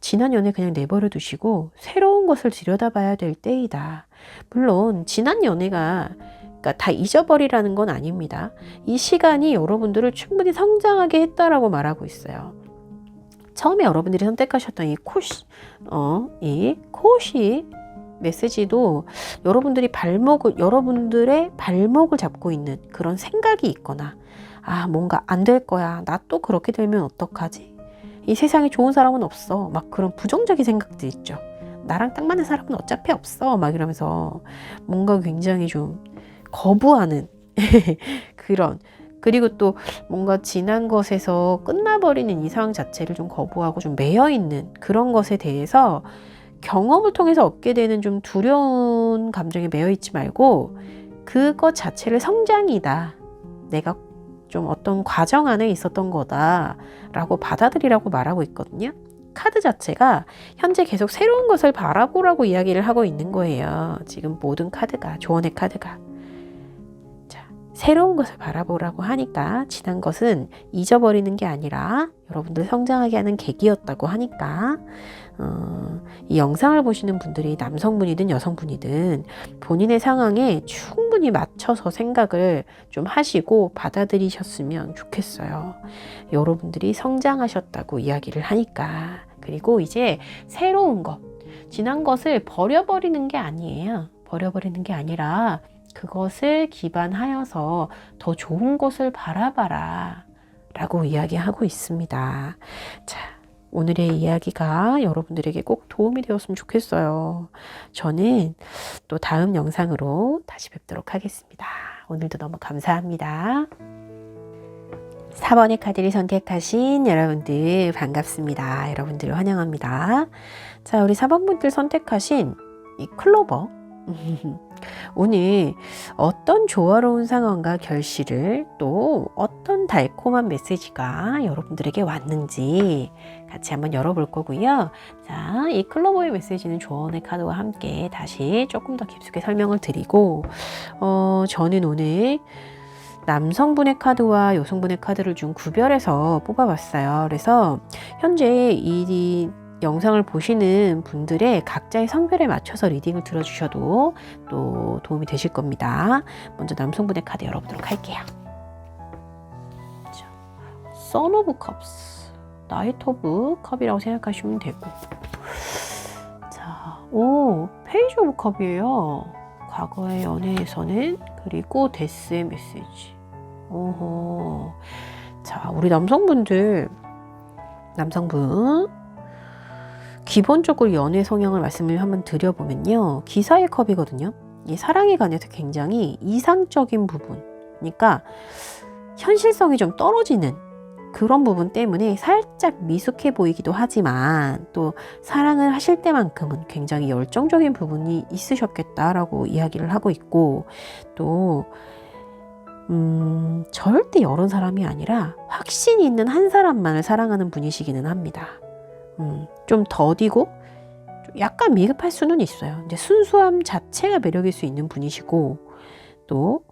지난 연애 그냥 내버려 두시고 새로운 것을 들여다봐야 될 때이다. 물론 지난 연애가 그러니까 다 잊어버리라는 건 아닙니다. 이 시간이 여러분들을 충분히 성장하게 했다라고 말하고 있어요. 처음에 여러분들이 선택하셨던 이 코시 메시지도 여러분들의 발목을 잡고 있는 그런 생각이 있거나, 아, 뭔가 안 될 거야. 나 또 그렇게 되면 어떡하지? 이 세상에 좋은 사람은 없어. 막 그런 부정적인 생각들 있죠. 나랑 딱 맞는 사람은 어차피 없어. 막 이러면서 뭔가 굉장히 좀 거부하는 그런, 그리고 또 뭔가 지난 것에서 끝나버리는 이 상황 자체를 좀 거부하고 좀 매여있는 그런 것에 대해서 경험을 통해서 얻게 되는 좀 두려운 감정에 매여있지 말고 그것 자체를 성장이다. 내가 좀 어떤 과정 안에 있었던 거다 라고 받아들이라고 말하고 있거든요. 카드 자체가 현재 계속 새로운 것을 바라보라고 이야기를 하고 있는 거예요. 지금 모든 카드가, 조언의 카드가. 새로운 것을 바라보라고 하니까 지난 것은 잊어버리는 게 아니라 여러분들 성장하게 하는 계기였다고 하니까 이 영상을 보시는 분들이 남성분이든 여성분이든 본인의 상황에 충분히 맞춰서 생각을 좀 하시고 받아들이셨으면 좋겠어요. 여러분들이 성장하셨다고 이야기를 하니까. 그리고 이제 새로운 것, 지난 것을 버려버리는 게 아니에요. 버려버리는 게 아니라 그것을 기반하여서 더 좋은 것을 바라봐라 라고 이야기하고 있습니다. 자, 오늘의 이야기가 여러분들에게 꼭 도움이 되었으면 좋겠어요. 저는 또 다음 영상으로 다시 뵙도록 하겠습니다. 오늘도 너무 감사합니다. 4번의 카드를 선택하신 여러분들 반갑습니다. 여러분들을 환영합니다. 자, 우리 4번 분들 선택하신 이 클로버 오늘 어떤 조화로운 상황과 결실을, 또 어떤 달콤한 메시지가 여러분들에게 왔는지 같이 한번 열어볼 거고요. 자, 이 클로버의 메시지는 조언의 카드와 함께 다시 조금 더 깊숙이 설명을 드리고, 저는 오늘 남성분의 카드와 여성분의 카드를 좀 구별해서 뽑아봤어요. 그래서 현재 이 영상을 보시는 분들의 각자의 성별에 맞춰서 리딩을 들어주셔도 또 도움이 되실 겁니다. 먼저 남성분의 카드 열어보도록 할게요. 자, 선 오브 컵스, 나이트 오브 컵이라고 생각하시면 되고, 자, 페이지 오브 컵이에요. 과거의 연애에서는. 그리고 데스의 메시지. 자, 우리 남성분 기본적으로 연애 성향을 말씀을 한번 드려보면요. 기사의 컵이거든요. 이 사랑에 관해서 굉장히 이상적인 부분, 그러니까 현실성이 좀 떨어지는 그런 부분 때문에 살짝 미숙해 보이기도 하지만 또 사랑을 하실 때만큼은 굉장히 열정적인 부분이 있으셨겠다라고 이야기를 하고 있고, 또 절대 여러 사람이 아니라 확신이 있는 한 사람만을 사랑하는 분이시기는 합니다. 좀 더디고 좀 약간 미흡할 수는 있어요. 근데 순수함 자체가 매력일 수 있는 분이시고, 또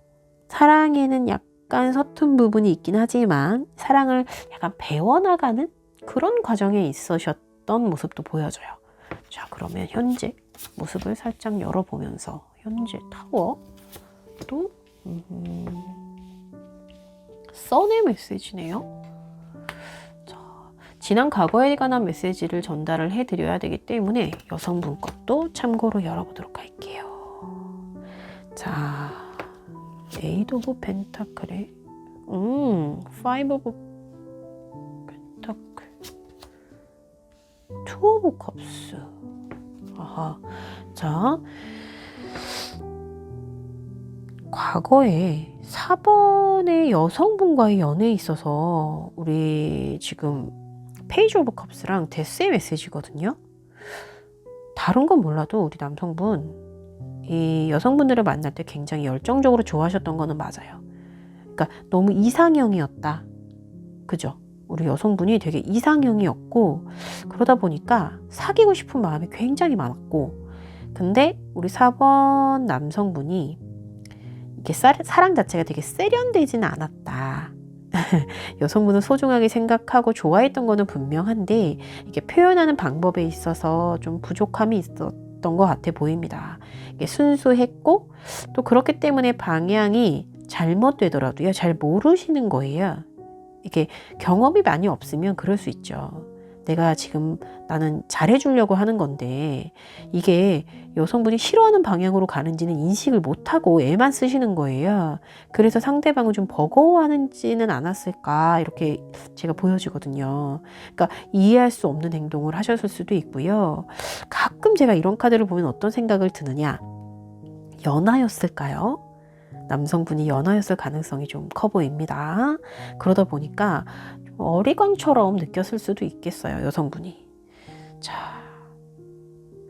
사랑에는 약간 서툰 부분이 있긴 하지만 사랑을 약간 배워나가는 그런 과정에 있으셨던 모습도 보여져요. 자, 그러면 현재 모습을 살짝 열어보면서 현재 타워 또 선의 메시지네요. 자, 지난 과거에 관한 메시지를 전달을 해드려야 되기 때문에 여성분 것도 참고로 열어보도록 할게요. 자, 에이드 오브 펜타클의 파이브 오브 펜타클, 투 오브 컵스. 아하. 자, 과거에 4번의 여성분과의 연애에 있어서 우리 지금 페이지 오브 컵스랑 데스의 메시지거든요. 다른 건 몰라도 우리 남성분 이 여성분들을 만날 때 굉장히 열정적으로 좋아하셨던 거는 맞아요. 그러니까 너무 이상형이었다. 그죠? 우리 여성분이 되게 이상형이었고, 그러다 보니까 사귀고 싶은 마음이 굉장히 많았고, 근데 우리 4번 남성분이 이게 사랑 자체가 되게 세련되지는 않았다. 여성분은 소중하게 생각하고 좋아했던 거는 분명한데 이게 표현하는 방법에 있어서 좀 부족함이 있었던 것 같아 보입니다. 이게 순수했고, 또 그렇기 때문에 방향이 잘못되더라도요, 잘 모르시는 거예요. 이게 경험이 많이 없으면 그럴 수 있죠. 내가 지금 나는 잘해주려고 하는 건데 이게 여성분이 싫어하는 방향으로 가는지는 인식을 못하고 애만 쓰시는 거예요. 그래서 상대방을 좀 버거워하는지는 않았을까, 이렇게 제가 보여지거든요. 그러니까 이해할 수 없는 행동을 하셨을 수도 있고요. 가끔 제가 이런 카드를 보면 어떤 생각을 드느냐, 연하였을까요? 남성분이 연하였을 가능성이 좀 커 보입니다. 그러다 보니까 어리광처럼 느꼈을 수도 있겠어요, 여성분이. 자,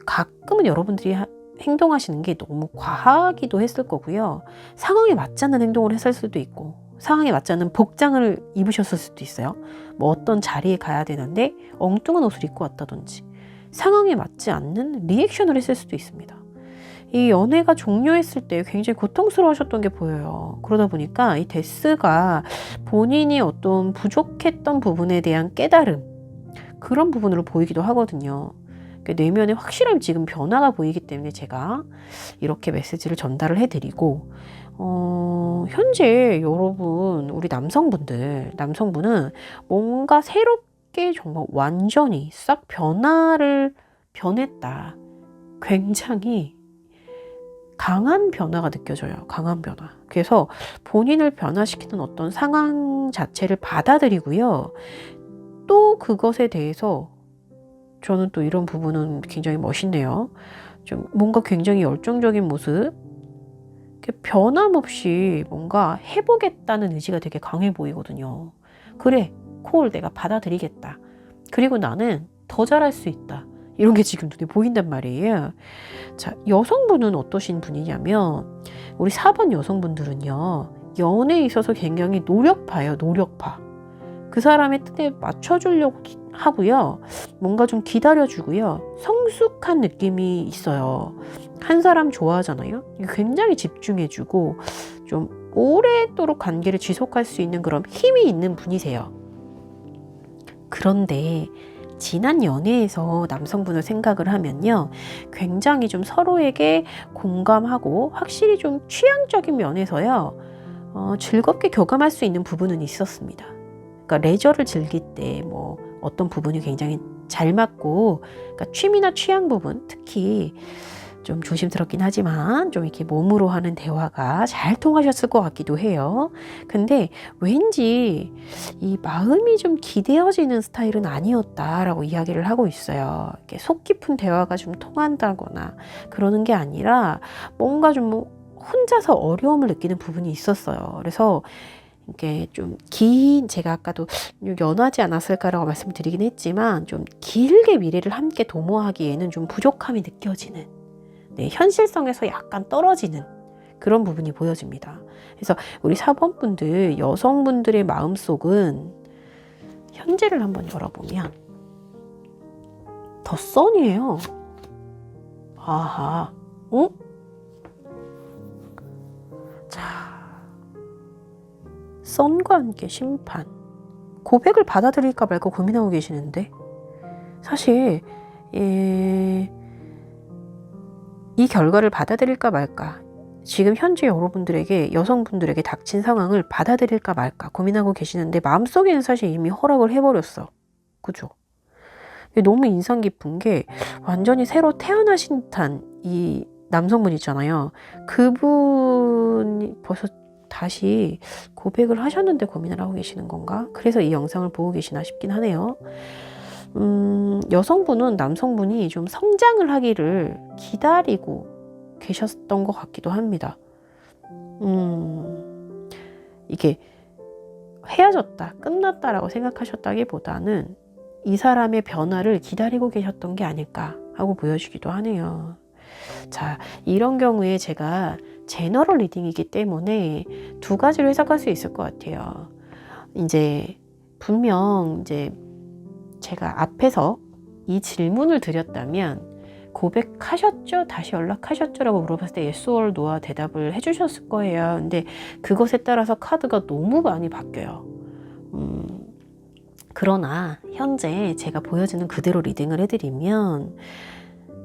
가끔은 여러분들이 행동하시는 게 너무 과하기도 했을 거고요. 상황에 맞지 않는 행동을 했을 수도 있고, 상황에 맞지 않는 복장을 입으셨을 수도 있어요. 뭐 어떤 자리에 가야 되는데 엉뚱한 옷을 입고 왔다든지 상황에 맞지 않는 리액션을 했을 수도 있습니다. 이 연애가 종료했을 때 굉장히 고통스러워하셨던 게 보여요. 그러다 보니까 이 데스가 본인이 어떤 부족했던 부분에 대한 깨달음, 그런 부분으로 보이기도 하거든요. 그러니까 내면에 확실한 지금 변화가 보이기 때문에 제가 이렇게 메시지를 전달을 해드리고, 현재 여러분, 우리 남성분은 뭔가 새롭게 정말 완전히 싹 변했다. 굉장히 강한 변화가 느껴져요. 강한 변화. 그래서 본인을 변화시키는 어떤 상황 자체를 받아들이고요. 또 그것에 대해서 저는 또 이런 부분은 굉장히 멋있네요. 좀 뭔가 굉장히 열정적인 모습, 변함없이 뭔가 해보겠다는 의지가 되게 강해 보이거든요. 그래, 콜, 내가 받아들이겠다. 그리고 나는 더 잘할 수 있다. 이런 게 지금 눈에 보인단 말이에요. 자, 여성분은 어떠신 분이냐면 우리 4번 여성분들은요, 연애에 있어서 굉장히 노력파예요. 노력파. 그 사람의 뜻에 맞춰주려고 하고요. 뭔가 좀 기다려주고요. 성숙한 느낌이 있어요. 한 사람 좋아하잖아요. 굉장히 집중해주고 좀 오래도록 관계를 지속할 수 있는 그런 힘이 있는 분이세요. 그런데 지난 연애에서 남성분을 생각을 하면요, 굉장히 좀 서로에게 공감하고 확실히 좀 취향적인 면에서요, 즐겁게 교감할 수 있는 부분은 있었습니다. 그러니까 레저를 즐길 때 뭐 어떤 부분이 굉장히 잘 맞고, 그러니까 취미나 취향 부분, 특히 좀 조심스럽긴 하지만 좀 이렇게 몸으로 하는 대화가 잘 통하셨을 것 같기도 해요. 근데 왠지 이 마음이 좀 기대어지는 스타일은 아니었다라고 이야기를 하고 있어요. 이렇게 속 깊은 대화가 좀 통한다거나 그러는 게 아니라 뭔가 좀 혼자서 어려움을 느끼는 부분이 있었어요. 그래서 이게 좀 긴, 제가 아까도 연하지 않았을까라고 말씀드리긴 했지만 좀 길게 미래를 함께 도모하기에는 좀 부족함이 느껴지는, 네, 현실성에서 약간 떨어지는 그런 부분이 보여집니다. 그래서 우리 4번분들, 여성분들의 마음속은 현재를 한번 열어보면 더 선이에요. 아하, 어? 자, 썬과 함께 심판. 고백을 받아들일까 말까 고민하고 계시는데 사실 이 결과를 받아들일까 말까, 지금 현재 여러분들에게, 여성분들에게 닥친 상황을 받아들일까 말까 고민하고 계시는데 마음속에는 사실 이미 허락을 해버렸어. 그죠? 너무 인상 깊은 게 완전히 새로 태어나신 듯한 이 남성분 있잖아요. 그분이 벌써 다시 고백을 하셨는데 고민을 하고 계시는 건가? 그래서 이 영상을 보고 계시나 싶긴 하네요. 여성분은 남성분이 좀 성장을 하기를 기다리고 계셨던 것 같기도 합니다. 이게 헤어졌다, 끝났다라고 생각하셨다기보다는 이 사람의 변화를 기다리고 계셨던 게 아닐까 하고 보여지기도 하네요. 자, 이런 경우에 제가 제너럴 리딩이기 때문에 두 가지로 해석할 수 있을 것 같아요. 이제 분명 이제 제가 앞에서 이 질문을 드렸다면 고백하셨죠? 다시 연락하셨죠? 라고 물어봤을 때 yes or no와 대답을 해주셨을 거예요. 근데 그것에 따라서 카드가 너무 많이 바뀌어요. 그러나 현재 제가 보여주는 그대로 리딩을 해드리면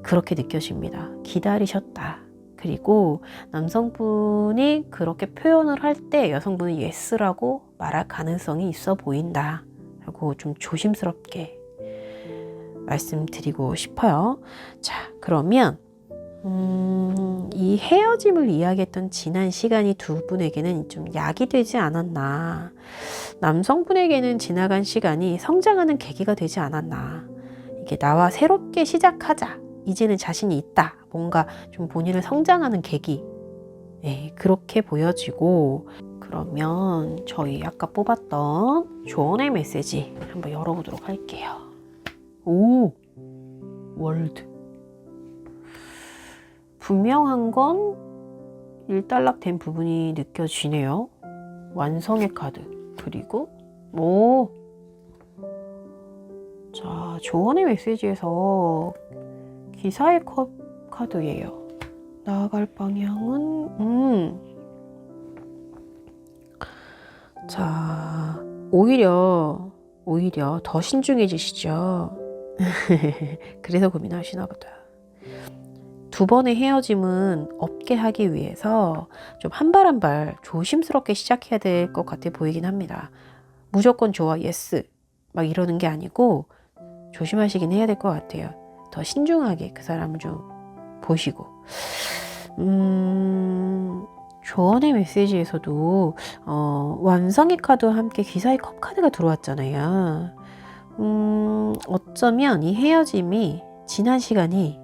그렇게 느껴집니다. 기다리셨다. 그리고 남성분이 그렇게 표현을 할 때 여성분은 yes라고 말할 가능성이 있어 보인다 라고 좀 조심스럽게 말씀드리고 싶어요. 자, 그러면 이 헤어짐을 이야기했던 지난 시간이 두 분에게는 좀 약이 되지 않았나, 남성분에게는 지나간 시간이 성장하는 계기가 되지 않았나, 이게 나와 새롭게 시작하자, 이제는 자신이 있다, 뭔가 좀 본인을 성장하는 계기, 네, 그렇게 보여지고. 그러면 저희 아까 뽑았던 조언의 메시지 한번 열어보도록 할게요. 오, 월드. 분명한 건 일단락된 부분이 느껴지네요. 완성의 카드. 그리고 자, 조언의 메시지에서 기사의 컵 카드예요. 나아갈 방향은 자, 오히려 더 신중해지시죠. 그래서 고민하시나 보다. 두 번의 헤어짐은 없게 하기 위해서 좀 한 발 한 발 조심스럽게 시작해야 될 것 같아 보이긴 합니다. 무조건 좋아, 예스 막 이러는 게 아니고 조심하시긴 해야 될 것 같아요. 더 신중하게 그 사람을 좀 보시고. 조언의 메시지에서도 완성의 카드와 함께 기사의 컵 카드가 들어왔잖아요. 어쩌면 이 헤어짐이, 지난 시간이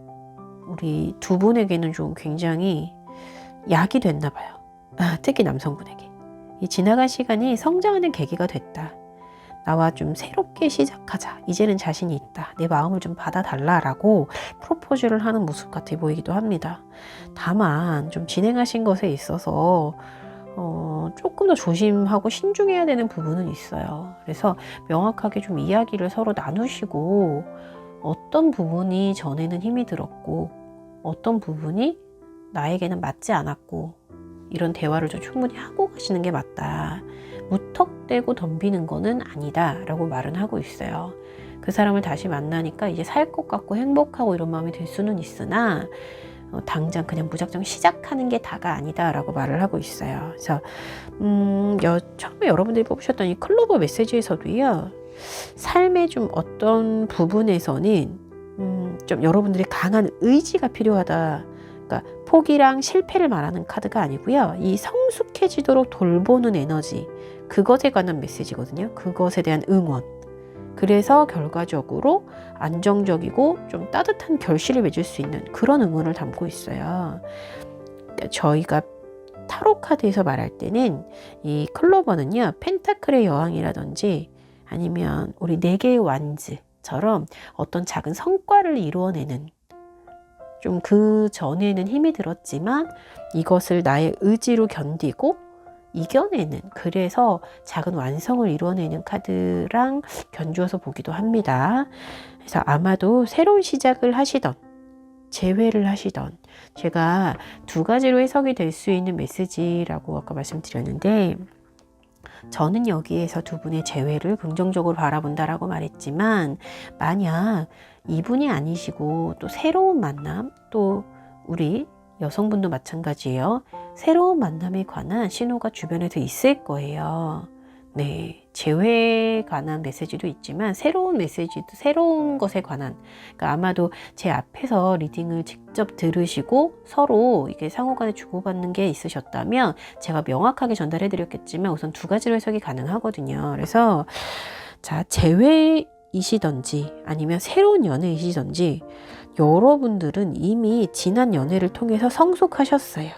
우리 두 분에게는 좀 굉장히 약이 됐나 봐요. 특히 남성분에게. 이 지나간 시간이 성장하는 계기가 됐다. 나와 좀 새롭게 시작하자. 이제는 자신이 있다. 내 마음을 좀 받아달라라고 프로포즈를 하는 모습 같아 보이기도 합니다. 다만 좀 진행하신 것에 있어서 조금 더 조심하고 신중해야 되는 부분은 있어요. 그래서 명확하게 좀 이야기를 서로 나누시고 어떤 부분이 전에는 힘이 들었고 어떤 부분이 나에게는 맞지 않았고 이런 대화를 좀 충분히 하고 가시는 게 맞다. 무턱대고 덤비는 거는 아니다 라고 말은 하고 있어요. 그 사람을 다시 만나니까 이제 살 것 같고 행복하고 이런 마음이 들 수는 있으나 당장 그냥 무작정 시작하는 게 다가 아니다 라고 말을 하고 있어요. 그래서 처음에 여러분들이 뽑으셨던 이 클로버 메시지에서도요, 삶의 좀 어떤 부분에서는 좀 여러분들이 강한 의지가 필요하다 그러니까 포기랑 실패를 말하는 카드가 아니고요. 이 성숙해지도록 돌보는 에너지, 그것에 관한 메시지거든요. 그것에 대한 응원. 그래서 결과적으로 안정적이고 좀 따뜻한 결실을 맺을 수 있는 그런 응원을 담고 있어요. 저희가 타로 카드에서 말할 때는 이 클로버는요, 펜타클의 여왕이라든지 아니면 우리 네 개의 완즈처럼 어떤 작은 성과를 이루어내는, 좀 그 전에는 힘이 들었지만 이것을 나의 의지로 견디고 이겨내는, 그래서 작은 완성을 이루어내는 카드랑 견주어서 보기도 합니다. 그래서 아마도 새로운 시작을 하시던, 재회를 하시던, 제가 두 가지로 해석이 될 수 있는 메시지라고 아까 말씀드렸는데, 저는 여기에서 두 분의 재회를 긍정적으로 바라본다라고 말했지만, 만약 이분이 아니시고 또 새로운 만남, 또 우리 여성분도 마찬가지예요. 새로운 만남에 관한 신호가 주변에서 있을 거예요. 네, 재회에 관한 메시지도 있지만 새로운 메시지도, 새로운 것에 관한, 그러니까 아마도 제 앞에서 리딩을 직접 들으시고 서로 이게 상호간에 주고받는 게 있으셨다면 제가 명확하게 전달해 드렸겠지만 우선 두 가지로 해석이 가능하거든요. 그래서 자, 재회이시던지 아니면 새로운 연애이시던지 여러분들은 이미 지난 연애를 통해서 성숙하셨어요.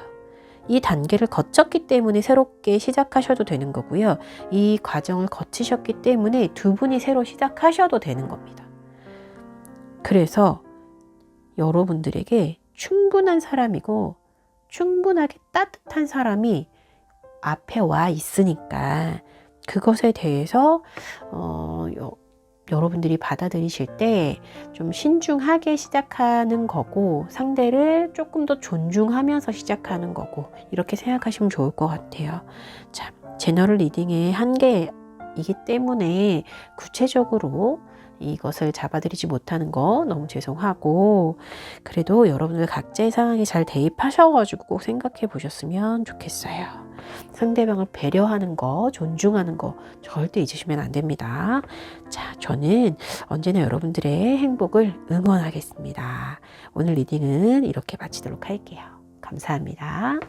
이 단계를 거쳤기 때문에 새롭게 시작하셔도 되는 거고요. 이 과정을 거치셨기 때문에 두 분이 새로 시작하셔도 되는 겁니다. 그래서 여러분들에게 충분한 사람이고 충분하게 따뜻한 사람이 앞에 와 있으니까 그것에 대해서 여러분들이 받아들이실 때 좀 신중하게 시작하는 거고 상대를 조금 더 존중하면서 시작하는 거고 이렇게 생각하시면 좋을 것 같아요. 자, 제너럴 리딩의 한계이기 때문에 구체적으로 이것을 잡아드리지 못하는 거 너무 죄송하고, 그래도 여러분들 각자의 상황에 잘 대입하셔가지고 꼭 생각해 보셨으면 좋겠어요. 상대방을 배려하는 거, 존중하는 거 절대 잊으시면 안 됩니다. 자, 저는 언제나 여러분들의 행복을 응원하겠습니다. 오늘 리딩은 이렇게 마치도록 할게요. 감사합니다.